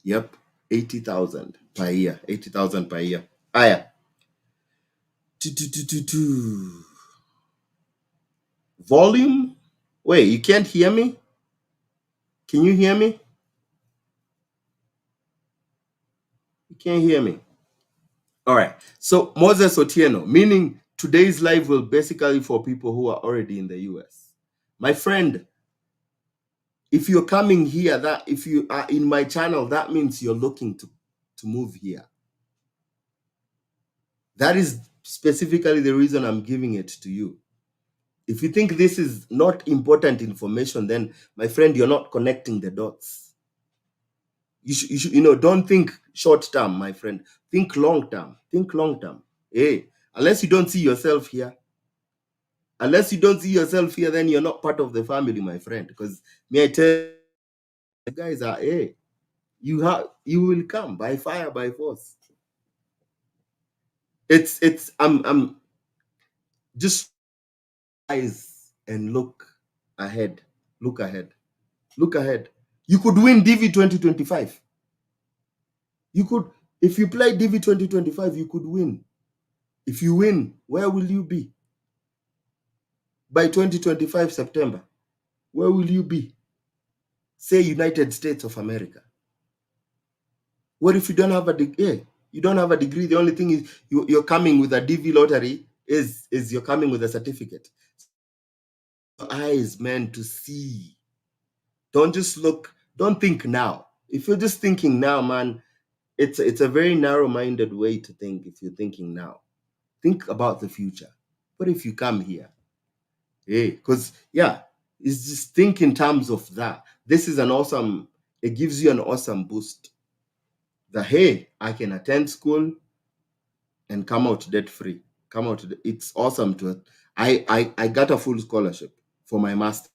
Speaker 1: Yep, 80,000 per year. 80,000 per year. Ah, yeah. Volume. Wait, you can't hear me? Can you hear me? You can't hear me. All right. So Moses Otieno, meaning today's live will basically for people who are already in the US. My friend, if you're coming here, that if you are in my channel, that means you're looking to move here. That is specifically the reason I'm giving it to you. If you think this is not important information, then my friend, you're not connecting the dots. Don't think short term, my friend. Think long term. Think long term. Hey, unless you don't see yourself here, then you're not part of the family, my friend. Because me, I tell you, the guys are, hey, you will come by fire, by force. I'm just eyes and look ahead. Look ahead. Look ahead. You could win DV 2025. You could, if you play DV 2025, you could win. If you win, where will you be? By 2025 September, where will you be? Say United States of America. What if you don't have a degree? Yeah, you don't have a degree. The only thing is you're coming with a DV lottery is you're coming with a certificate. Your eyes, man, to see. Don't just look. Don't think now. If you're just thinking now, man, it's a very narrow-minded way to think. If you're thinking now, think about the future. What if you come here? Hey, because yeah, it's just think in terms of that. This is an awesome. It gives you an awesome boost. That hey, I can attend school and come out debt free. It's awesome to. I got a full scholarship for my master.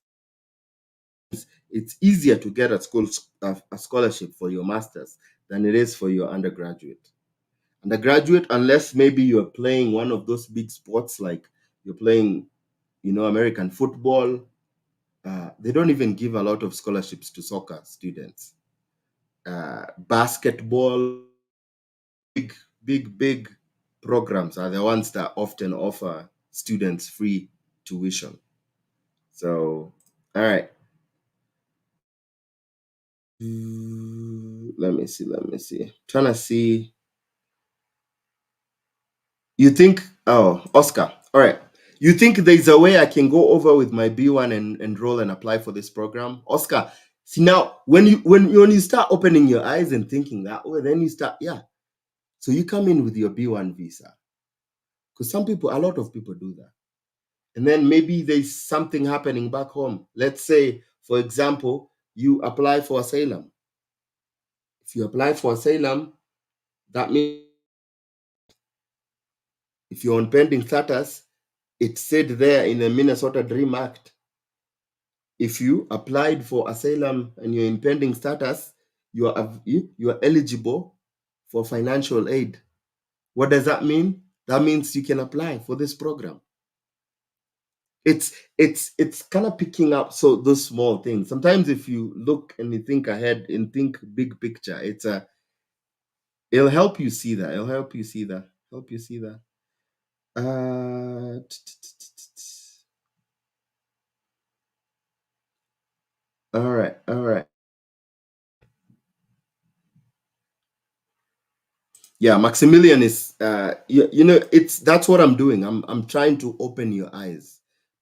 Speaker 1: It's easier to get a scholarship for your masters than it is for your undergraduate. Undergraduate, unless maybe you're playing one of those big sports like you're playing, American football. They don't even give a lot of scholarships to soccer students. Basketball, big, big, big programs are the ones that often offer students free tuition. So, all right. Let me see. Trying to see. You think, oh, Oscar. All right. You think there's a way I can go over with my B1 and enroll and apply for this program? Oscar, see now when you start opening your eyes and thinking that way, then you start, yeah. So you come in with your B1 visa. Because a lot of people do that. And then maybe there's something happening back home. Let's say, for example, you apply for asylum. If you apply for asylum, that means if you're on pending status, it said there in the Minnesota Dream Act, if you applied for asylum and you're in pending status, you are eligible for financial aid. What does that mean? That means you can apply for this program. It's kind of picking up so those small things. Sometimes if you look and you think ahead and think big picture, it'll help you see that. Help you see that. Uh, all right, all right. Yeah, Maximilian is it's that's what I'm doing. I'm trying to open your eyes.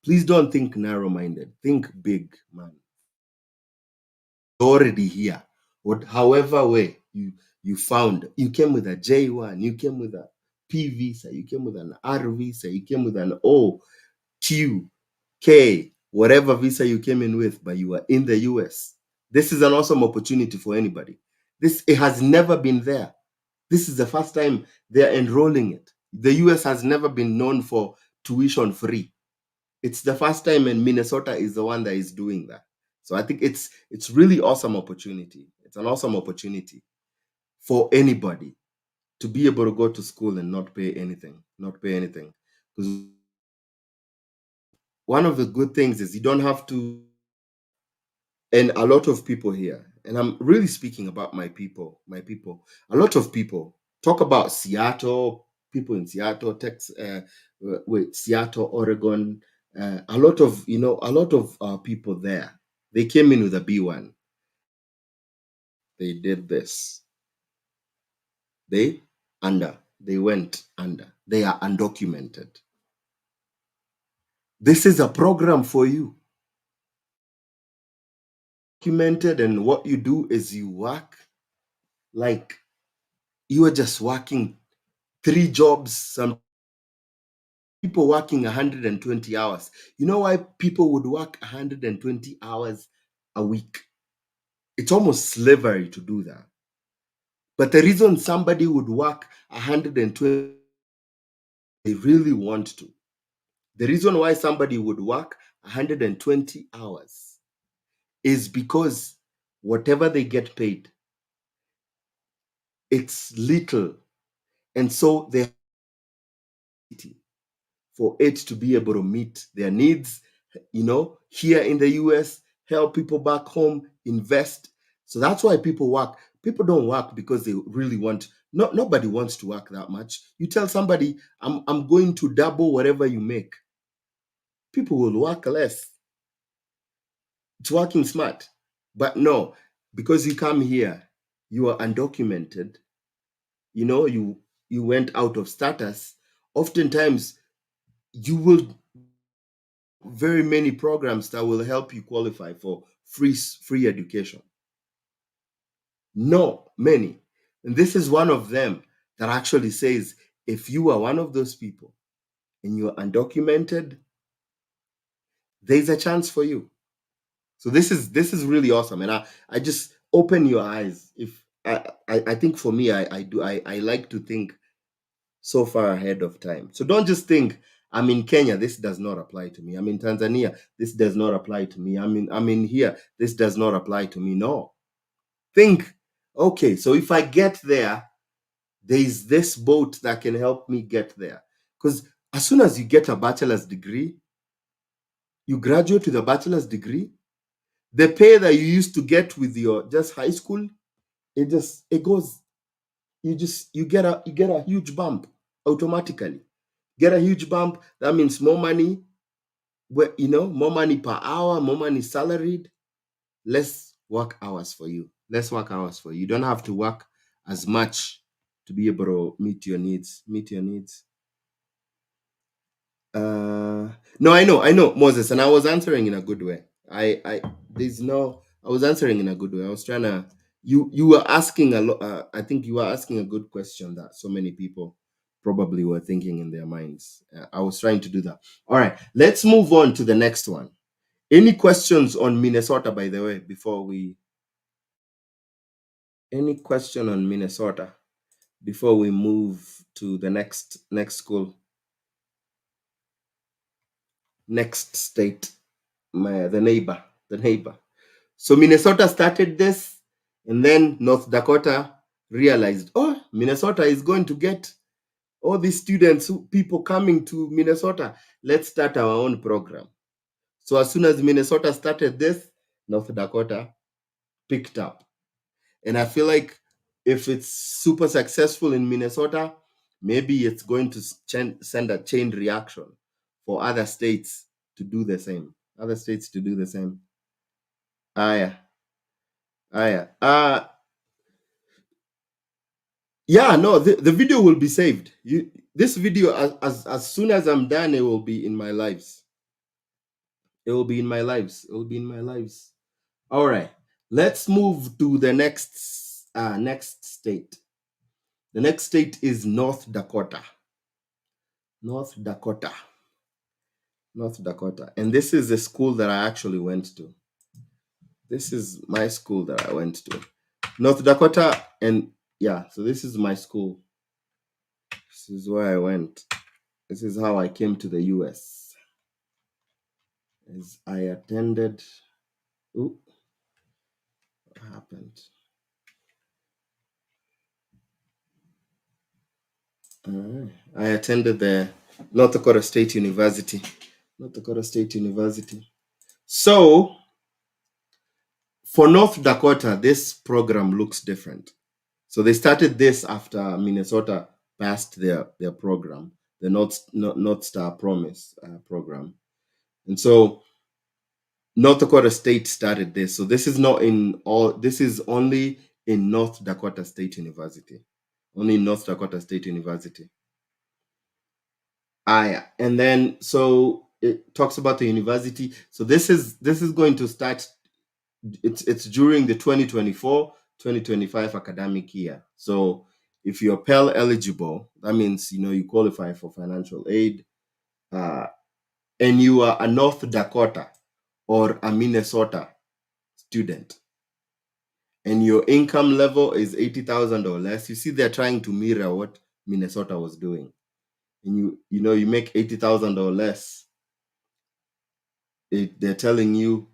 Speaker 1: Please don't think narrow-minded. Think big, man. You're already here. However way you found, you came with a J1, you came with a P visa, you came with an R visa, you came with an O, Q, K, whatever visa you came in with, but you are in the US. This is an awesome opportunity for anybody. It has never been there. This is the first time they're enrolling it. The US has never been known for tuition free. It's the first time, and Minnesota is the one that is doing that. So I think it's really awesome opportunity. It's an awesome opportunity for anybody to be able to go to school and not pay anything. Not pay anything. Because one of the good things is you don't have to, and a lot of people here, and I'm really speaking about a lot of people talk about Seattle, people in Seattle, Texas, Seattle, Oregon, a lot of people there, they came in with a B1. They did this. They under They went under. They are undocumented. This is a program for you. Documented, and what you do is you work like you are just working 3 jobs. Some people working 120 hours. You know why people would work 120 hours a week? It's almost slavery to do that. But the reason somebody would work 120, they really want to. The reason why somebody would work 120 hours is because whatever they get paid, it's little. And so they for it to be able to meet their needs, here in the US, help people back home, invest. So that's why people work. People don't work because they really want. Nobody wants to work that much. You tell somebody, I'm going to double whatever you make. People will work less. It's working smart. But no, because you come here, you are undocumented, you went out of status. Oftentimes, you will very many programs that will help you qualify for free education. No, many. And this is one of them that actually says if you are one of those people and you're undocumented, there's a chance for you. So this is really awesome. And I just open your eyes. If I think for me, I like to think so far ahead of time. So don't just think I'm in Kenya, this does not apply to me. I'm in Tanzania, this does not apply to me. I'm in here, this does not apply to me. No. Think, okay, so if I get there, there is this boat that can help me get there. Because as soon as you get a bachelor's degree, you graduate with a bachelor's degree, the pay that you used to get with your just high school, it goes, you get a huge bump automatically. Get a huge bump. That means more money, more money per hour, more money salaried, less work hours for you. Less work hours for you. You don't have to work as much to be able to meet your needs. No, I know, Moses, and I was answering in a good way. I was answering in a good way. I was trying to. You were asking a lot. I think you were asking a good question that so many people probably were thinking in their minds. I was trying to do that. All right, let's move on to the next one. Any questions on Minnesota, by the way, before we? Any question on Minnesota before we move to the next school, next state? The neighbor. So Minnesota started this, and then North Dakota realized, oh, Minnesota is going to get all these students, people coming to Minnesota. Let's start our own program. So as soon as Minnesota started this, North Dakota picked up. And I feel like if it's super successful in Minnesota, maybe it's going to send a chain reaction for other states to do the same. Other states to do the same. Ah, yeah. Ah, yeah. Yeah, no, the video will be saved. This video, as soon as I'm done, it will be in my lives. It will be in my lives. It will be in my lives. All right. Let's move to the next state. The next state is North Dakota. North Dakota. North Dakota. And this is the school that I actually went to. This is my school that I went to. North Dakota, and yeah, so this is my school. This is where I went. This is how I came to the US. As I attended. Ooh, what happened? I attended the North Dakota State University. North Dakota State University. So for North Dakota, this program looks different. So they started this after Minnesota passed their program, the North Star Promise program, and so North Dakota State started this. So this is not in all. This is only in North Dakota State University. only North Dakota State University. Yeah. And then so it talks about the university. So this is going to start. It's during the 2024-2025 academic year. So if you're Pell eligible, that means you qualify for financial aid, uh, and you are a North Dakota or a Minnesota student, and your income level is 80,000 or less. You see, they're trying to mirror what Minnesota was doing. And you make 80,000 or less, they're telling you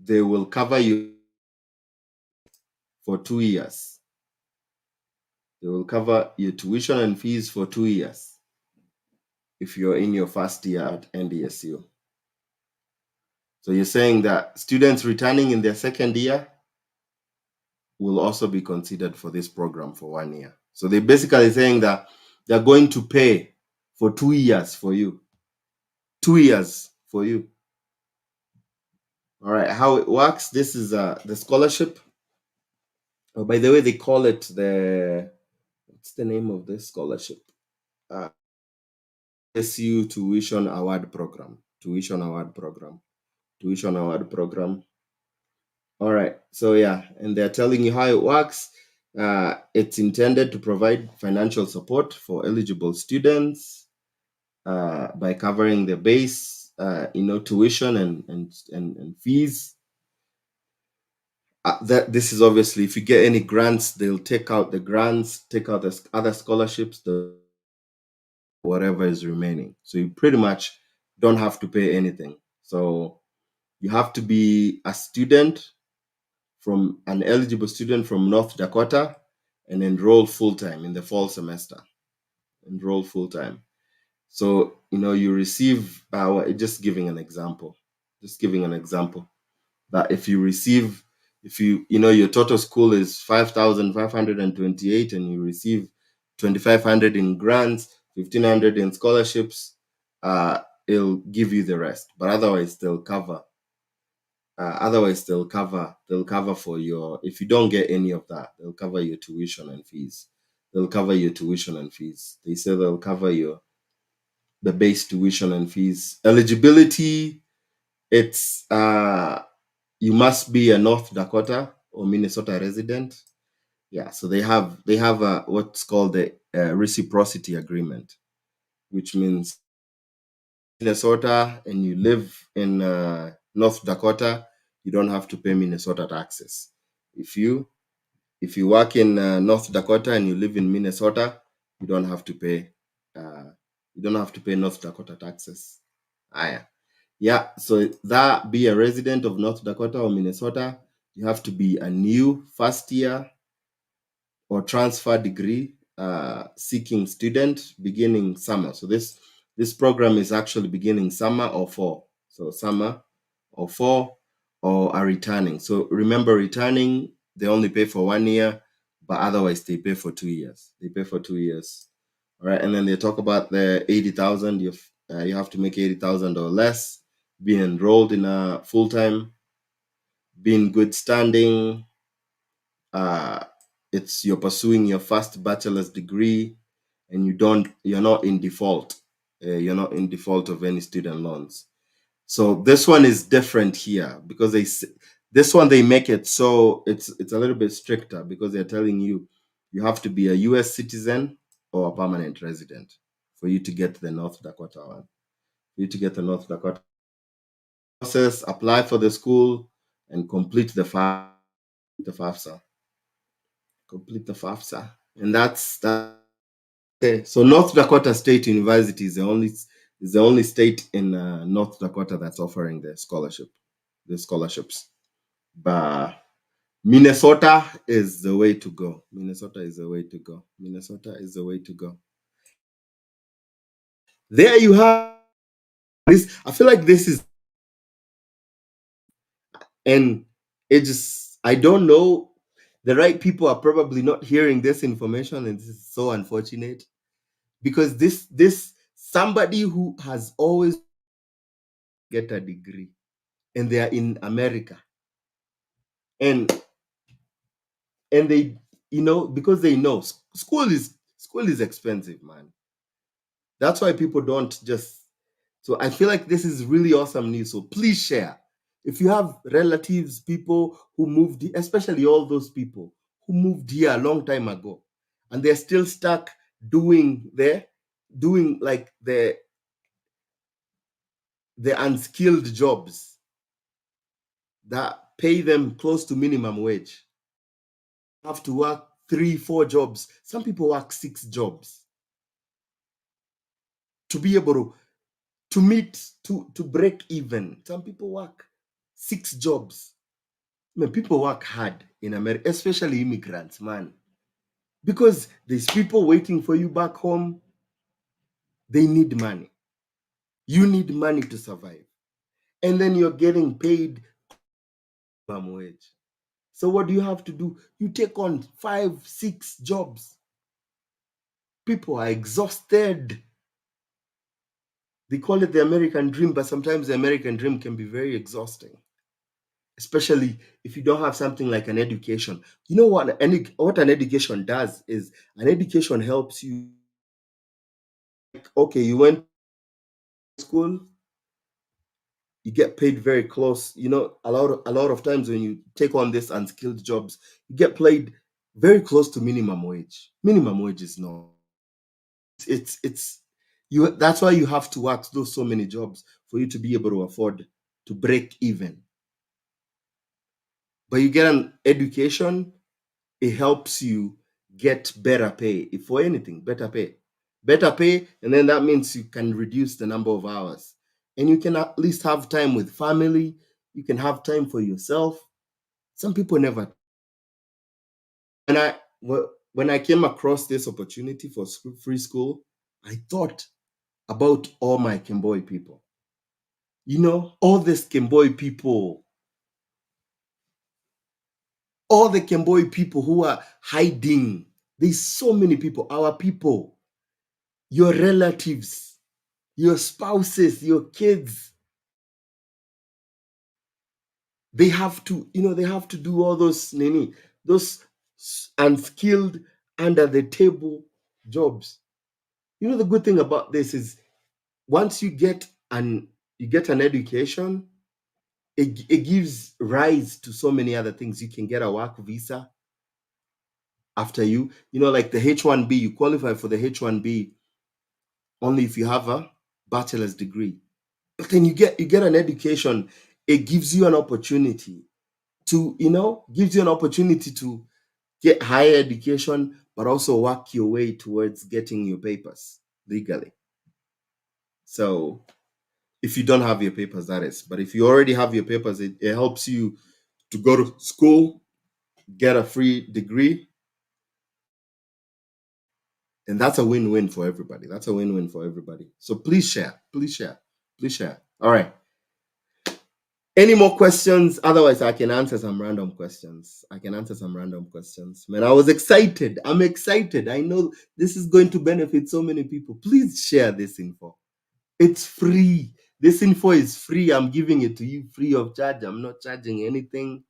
Speaker 1: they will cover you for 2 years. They will cover your tuition and fees for 2 years if you're in your first year at NDSU. So you're saying that students returning in their second year will also be considered for this program for 1 year. So they're basically saying that they're going to pay for 2 years for you. 2 years for you. All right, how it works, this is the scholarship. Oh, by the way, they call it what's the name of this scholarship? SU Tuition Award Program. Tuition Award Program. Tuition Award Program. All right, so yeah, and they're telling you how it works. It's intended to provide financial support for eligible students by covering the base, tuition and fees. That this is obviously, if you get any grants, they'll take out the grants, take out the other scholarships, the whatever is remaining. So you pretty much don't have to pay anything. So you have to be a student, from an eligible student from North Dakota, and enroll full time in the fall semester. Enroll full time. So you receive. Just giving an example. Just giving an example. That if your total school is 5,528, and you receive 2,500 in grants, 1,500 in scholarships, it'll give you the rest. But otherwise, they'll cover. They'll cover for your. If you don't get any of that, they'll cover your tuition and fees. They'll cover your tuition and fees. They say they'll cover the base tuition and fees. Eligibility, it's you must be a North Dakota or Minnesota resident. Yeah, so they have what's called the reciprocity agreement, which means Minnesota and you live in North Dakota, you don't have to pay Minnesota taxes. If you work in North Dakota and you live in Minnesota, you don't have to pay North Dakota taxes. Yeah, so that be a resident of North Dakota or Minnesota, you have to be a new first year or transfer degree seeking student beginning summer. So this program is actually beginning summer or fall. So summer or fall, or are returning. So remember, returning, they only pay for 1 year, but otherwise they pay for 2 years. They pay for 2 years. All right, and then they talk about the 80,000. You have to make 80,000 or less, be enrolled in a full time, be in good standing. It's you're pursuing your first bachelor's degree, and you're not in default. You're not in default of any student loans. So this one is different here because this one they make it so it's a little bit stricter, because they're telling you have to be a U.S. citizen or a permanent resident for you to get the North Dakota one. For you to get the North Dakota process, apply for the school, and complete the FAFSA. Complete the FAFSA, and that's that. Okay, so North Dakota State University is the only state in North Dakota that's offering the scholarships. But Minnesota is the way to go. Minnesota is the way to go. Minnesota is the way to go. There you have this. I feel like this is, and it just, I don't know. The right people are probably not hearing this information, and this is so unfortunate, because this somebody who has always get a degree, and they are in America, and they because they know school is School is expensive, man. That's why people don't just. So I feel like this is really awesome news. So please share. If you have relatives, people who moved, especially all those people who moved here a long time ago, and they're still stuck doing like the unskilled jobs that pay them close to minimum wage. Have to work 3, 4 jobs. Some people work 6 jobs to be able to meet to break even. Some people work 6 jobs. I mean, people work hard in America, especially immigrants, man, because there's people waiting for you back home. They need money. You need money to survive, and then you're getting paid minimum wage. So what do you have to do? You take on 5, 6 jobs. People are exhausted. They call it the American dream, but sometimes the American dream can be very exhausting, especially if you don't have something like an education. You know what an education does is an education helps you. Okay, you went to school, you get paid very close. A lot of times when you take on these unskilled jobs, you get paid very close to minimum wage. Minimum wage is not. It's you. That's why you have to work those so many jobs for you to be able to afford to break even. But you get an education, it helps you get better pay. If for anything, better pay, and then that means you can reduce the number of hours, and you can at least have time with family. You can have time for yourself. Some people never. When I came across this opportunity for free school, I thought about all my Kemboy people. All these Kemboy people, all the Kemboy people who are hiding. There's so many people, our people, your relatives, your spouses, your kids. They have to do all those unskilled under the table jobs. The good thing about this is once you get an education, it gives rise to so many other things. You can get a work visa after like the H1B. You qualify for the H1B only if you have a bachelor's degree. But then you get an education. It gives you an opportunity to get higher education, but also work your way towards getting your papers legally. So if you don't have your papers, that is. But if you already have your papers, it helps you to go to school, get a free degree, and that's a win-win for everybody. That's a win-win for everybody. So please share, please share, please share. All right. Any more questions? Otherwise, I can answer some random questions. Man, I was excited. I'm excited. I know this is going to benefit so many people. Please share this info. It's free. This info is free. I'm giving it to you free of charge. I'm not charging anything,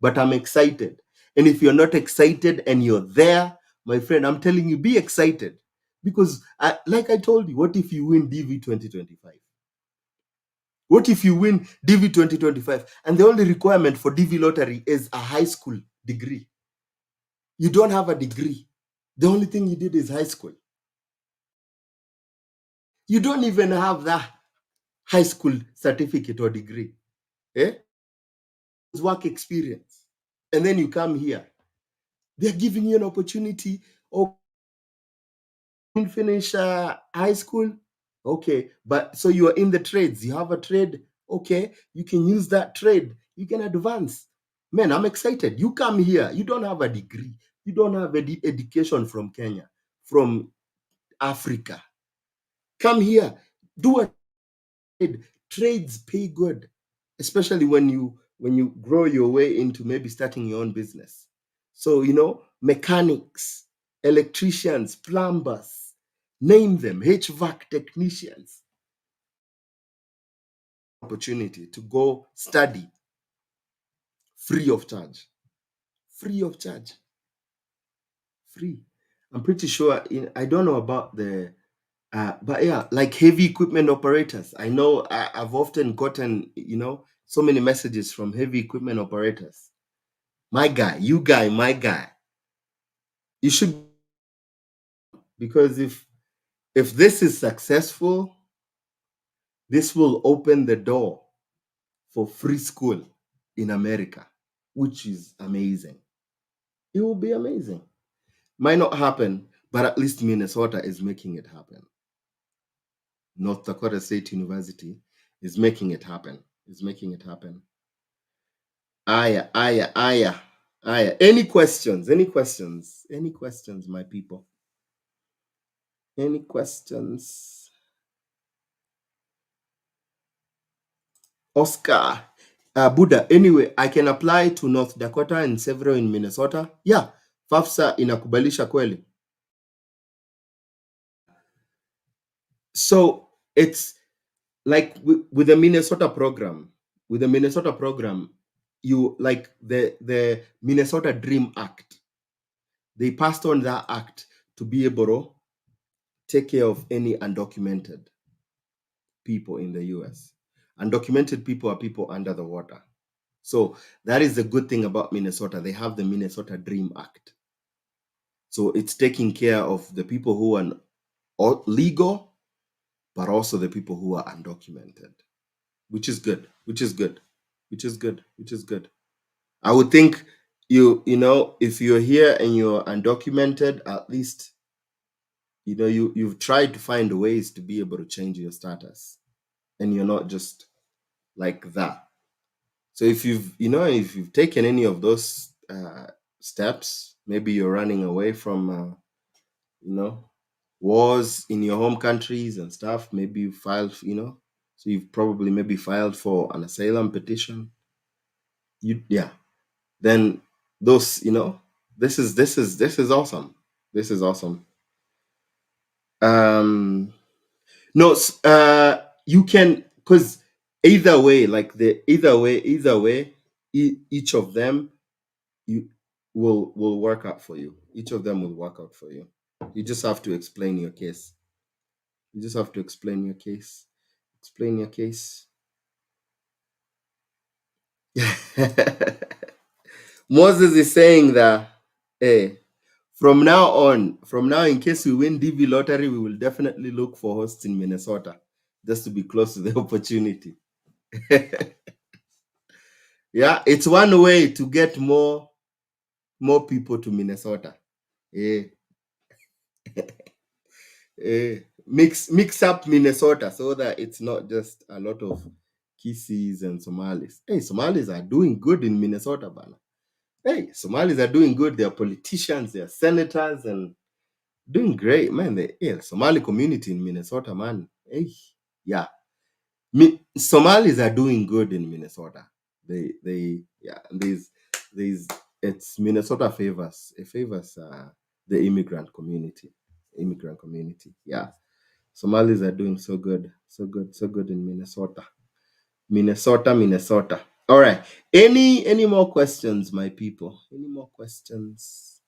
Speaker 1: but I'm excited. And if you're not excited and you're there, my friend, I'm telling you, be excited. Because, like I told you, what if you win DV 2025? What if you win DV 2025 and the only requirement for DV lottery is a high school degree? You don't have a degree. The only thing you did is high school. You don't even have that high school certificate or degree. Eh? It's work experience. And then you come here. They're giving you an opportunity. Oh, you didn't finish high school? Okay. But so you are in the trades. You have a trade. Okay. You can use that trade. You can advance. Man, I'm excited. You come here. You don't have a degree. You don't have education from Kenya, from Africa. Come here. Do a trade. Trades pay good, especially when you grow your way into maybe starting your own business. So mechanics, electricians, plumbers, name them, HVAC technicians. Opportunity to go study free of charge. Free of charge. Free. I'm pretty sure. I don't know about the, but yeah, like heavy equipment operators. I know I've often gotten, so many messages from heavy equipment operators. My guy, you guy, my guy. You should, because if this is successful, this will open the door for free school in America, which is amazing. It will be amazing. Might not happen, but at least Minnesota is making it happen. North Dakota State University is making it happen. Is making it happen. Aya, aya, aya, aya. Any questions? Any questions? Any questions, my people? Any questions? Oscar, Buddha. Anyway, I can apply to North Dakota and several in Minnesota. Yeah, FAFSA inakubalisha kweli. So it's like with the Minnesota program. With the Minnesota program, you like the Minnesota Dream Act. They passed on that act to be able to take care of any undocumented people in the US. Undocumented people are people under the water. So that is the good thing about Minnesota. They have the Minnesota Dream Act. So it's taking care of the people who are legal, but also the people who are undocumented, which is good, which is good, which is good, which is good. I would think if you're here and you're undocumented, at least you've tried to find ways to be able to change your status, and you're not just like that. So if you've taken any of those steps, maybe you're running away from wars in your home countries and stuff. Maybe you filed, so you've probably maybe filed for an asylum petition. Yeah, then those, this is awesome. This is awesome. No, you can, because either way, like the either way, each of them you will work out for you. Each of them will work out for you. You just have to explain your case. You just have to explain your case. Explain your case. Moses is saying that, hey, from now, in case we win DV lottery, we will definitely look for hosts in Minnesota, just to be close to the opportunity. Yeah, it's one way to get more people to Minnesota. Yeah. Mix up Minnesota so that it's not just a lot of Kissis and Somalis. Hey, Somalis are doing good in Minnesota, Bana. Hey, Somalis are doing good. They're politicians, they're senators, and doing great, man. The Somali community in Minnesota, man. Hey, yeah. Somalis are doing good in Minnesota. Yeah. There's it's Minnesota favors. It favors the immigrant community. Immigrant community. Yeah. Somalis are doing so good, so good, so good in Minnesota. Minnesota. All right. Any more questions, my people? Any more questions?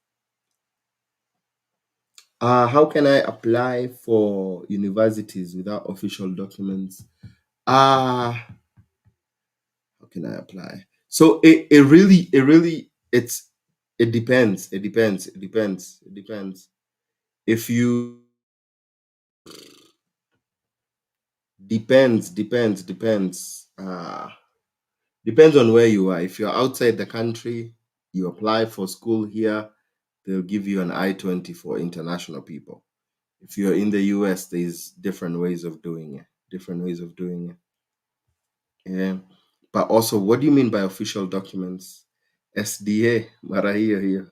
Speaker 1: How can I apply for universities without official documents? How can I apply? So it depends. If you depends. Depends on where you are. If you're outside the country, you apply for school here, they'll give you an I-20 for international people. If you're in the US, there's different ways of doing it. Different ways of doing it. Yeah. But also, what do you mean by official documents? SDA, mara here.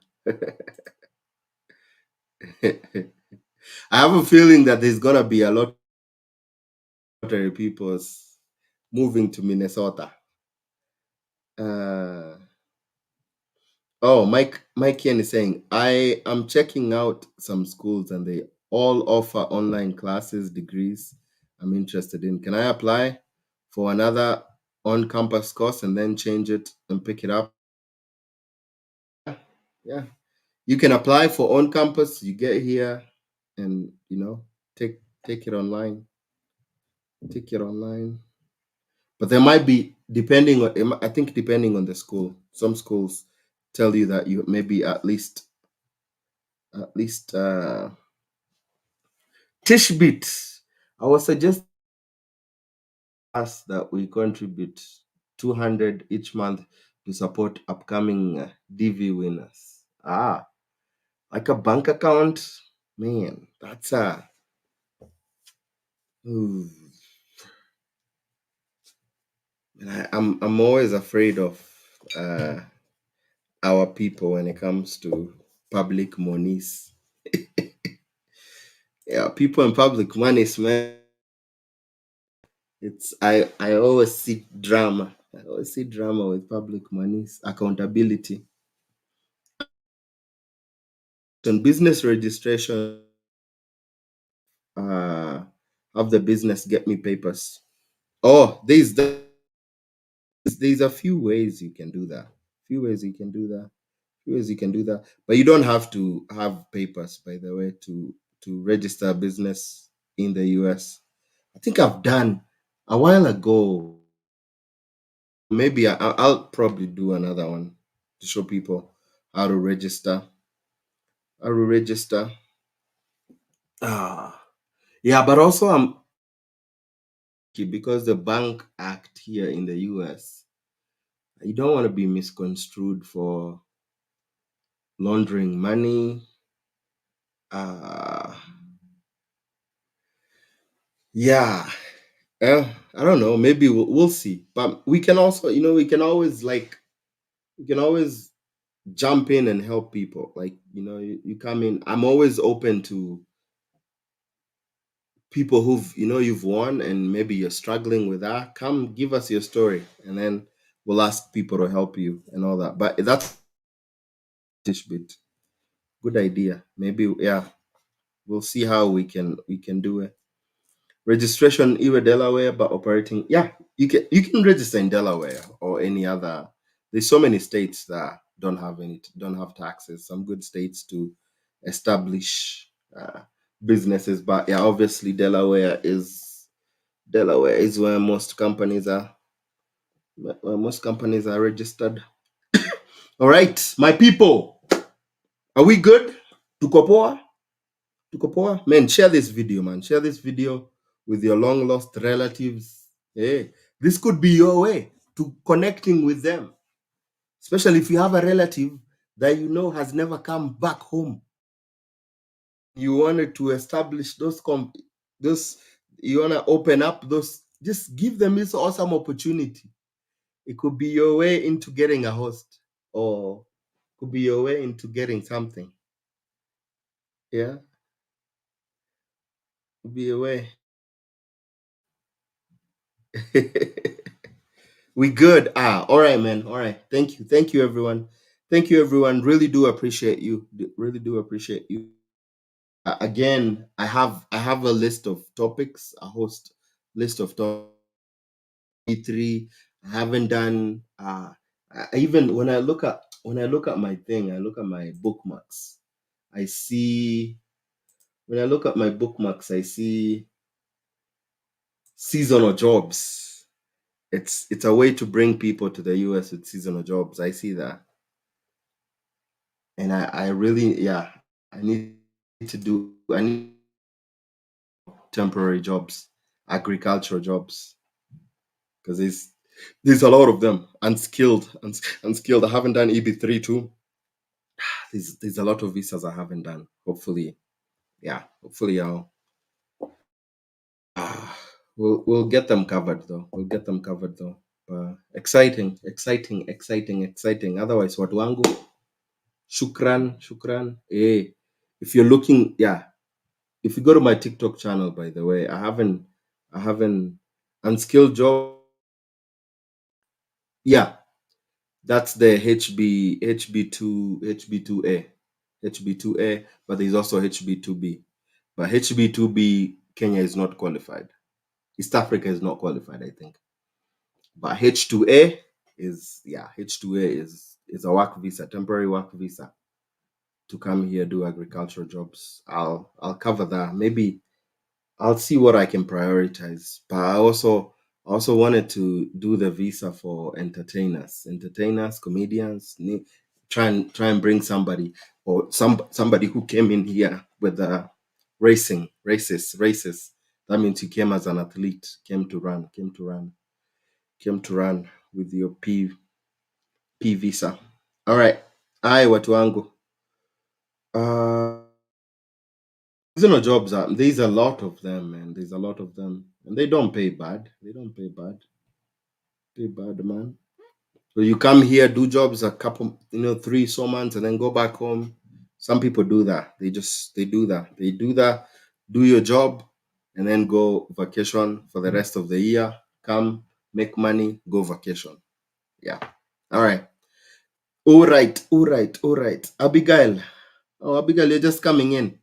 Speaker 1: I have a feeling that there's gonna be a lot of people moving to Minnesota. Uh, Oh, Mike Ian is saying, I am checking out some schools and they all offer online classes, degrees I'm interested in. Can I apply for another on-campus course and then change it and pick it up? Yeah. You can apply for on campus. You get here, and take it online. Take it online. But there might be, depending on, I think depending on the school. Some schools tell you that you maybe at least Tishbit. I would suggest us that we contribute 200 each month to support upcoming DV winners. Like a bank account, man. That's ooh, and I'm always afraid of uh, our people when it comes to public monies. Yeah, people in public monies, man. I always see drama. I always see drama with public monies. Accountability. On business registration, have the business get me papers. Oh, there's a few ways you can do that. Few ways you can do that. Few ways you can do that. But you don't have to have papers, by the way, to register a business in the US. I think I've done a while ago. Maybe I'll probably do another one to show people how to register. How to register. Ah, yeah, but also I'm because the Bank Act here in the US, you don't want to be misconstrued for laundering money. Uh yeah. I don't know. Maybe we'll see. But we can also, we can always jump in and help people. Like, you come in. I'm always open to people you've won and maybe you're struggling with that. Come give us your story and then we'll ask people to help you and all that. But that's a bit. Good idea. Maybe, yeah, we'll see how we can do it. Registration either Delaware, but operating. Yeah, you can register in Delaware or any other. There's so many states that don't have taxes. Some good states to establish businesses, but yeah, obviously Delaware is where most companies are registered. All right, my people, are we good? Tukopoa? Tukopoa? Man, share this video, man. Share this video with your long lost relatives. Hey, this could be your way to connecting with them, especially if you have a relative that has never come back home. You wanted to establish those you want to open up those, just give them this awesome opportunity. It could be your way into getting a host, or could be your way into getting something. Yeah, could be a way. We good. All right, man. All right. Thank you. Thank you, everyone. Thank you, everyone. Really do appreciate you. Really do appreciate you. Again, I have a list of topics, a host list of topics. Three. I haven't done. Even when I look at my thing, I look at my bookmarks. I see when I look at my bookmarks, I see seasonal jobs. It's a way to bring people to the US with seasonal jobs. I see that. And I really, yeah, I need temporary jobs, agricultural jobs, because there's a lot of them. Unskilled. I haven't done EB3 too. There's a lot of visas I haven't done. Hopefully, yeah, hopefully ah, we'll get them covered though. We'll get them covered though. Exciting, exciting, exciting, exciting. Otherwise, watu wangu, shukran. If you're looking, yeah, if you go to my TikTok channel, by the way, I haven't unskilled job. Yeah, that's the HB2A, but there's also HB2B. But HB2B, Kenya is not qualified. East Africa is not qualified, I think. But H2A is a work visa, temporary work visa. to come here do agricultural jobs, I'll cover that. Maybe I'll see what I can prioritize. But I also wanted to do the visa for entertainers, comedians. Try and bring somebody or somebody who came in here with races. That means you came as an athlete, came to run with your P visa. All right. Hi, watu wangu. Seasonal jobs there's a lot of them, man. There's a lot of them, and they don't pay bad. They don't pay bad, man. So you come here, do jobs a couple, 3 months, and then go back home. Some people do that. They do that. They do that. Do your job, and then go vacation for the rest of the year. Come, make money, go vacation. Yeah. All right. All right. All right. All right. Abigail. Oh, Abigail, you're just coming in.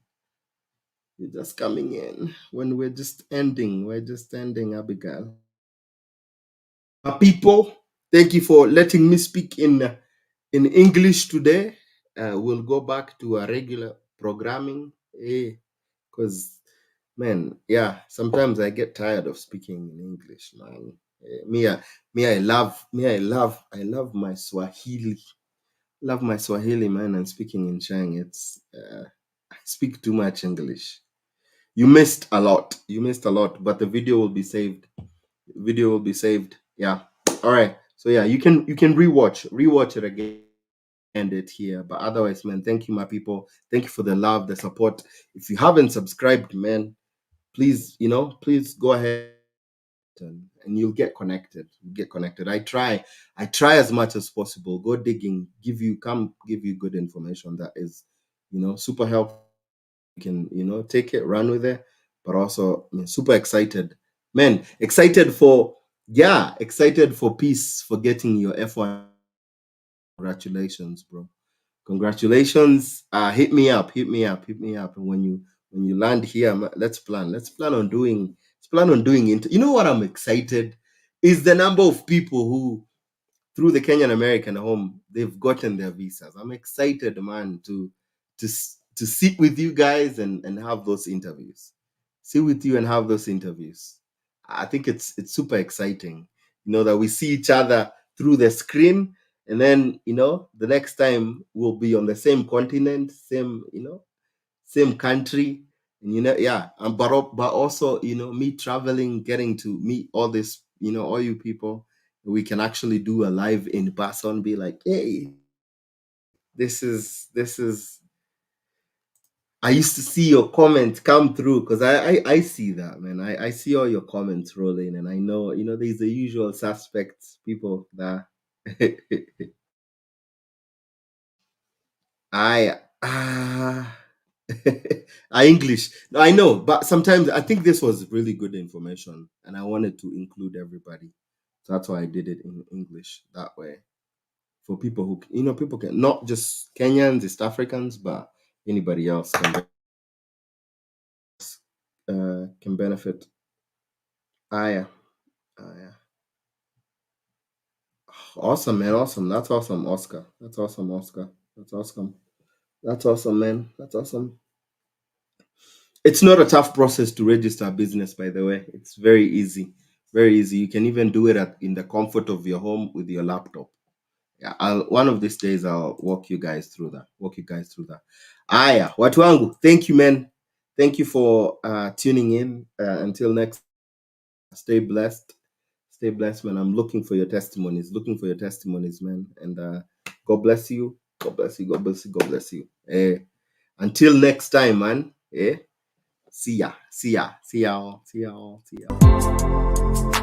Speaker 1: You're just coming in when we're just ending. We're just ending, Abigail. People, thank you for letting me speak in English today. We'll go back to our regular programming. Because man, yeah, sometimes I get tired of speaking in English, man. I love my Swahili. Love my Swahili, man, and speaking in Shang. I speak too much English. You missed a lot. But the video will be saved. Yeah. All right. So yeah, you can rewatch it again, end it here. But otherwise, man, thank you, my people. Thank you for the love, the support. If you haven't subscribed, man, please go ahead and you'll get connected. I try as much as possible. Go digging, give you good information that is, super helpful. You can, take it, run with it, but also, super excited. Man, excited for peace, for getting your F1. Congratulations, bro. Congratulations. Hit me up. And when you land here, let's plan on doing it. You know what I'm excited is the number of people who through the Kenyan American home, they've gotten their visas. I'm excited, man, to sit with you guys and have those interviews. Sit with you and have those interviews. I think it's super exciting, that we see each other through the screen, and then the next time we'll be on the same continent, same country, and yeah, but also me traveling, getting to meet all this, all you people. We can actually do a live in person, be like, hey, this is I used to see your comments come through, because I see that, man. I see all your comments rolling, and I know, there's the usual suspects, people that I I English. No, I know, but sometimes I think this was really good information, and I wanted to include everybody. So that's why I did it in English that way, for people who, people can, not just Kenyans, East Africans, but anybody else can benefit. Yeah. Yeah. Awesome, man. Awesome. That's awesome, Oscar. That's awesome, Oscar. That's awesome. That's awesome, man. That's awesome. It's not a tough process to register a business, by the way. It's very easy. Very easy. You can even do it in the comfort of your home with your laptop. Yeah, one of these days I'll walk you guys through that. Yeah, watu wangu, thank you, man. Thank you for tuning in. Until next, stay blessed. Stay blessed, man. I'm looking for your testimonies. Man. And God bless you. God bless you. God bless you. God bless you. Until next time, man. See ya. See ya. See y'all. See y'all. See y'all.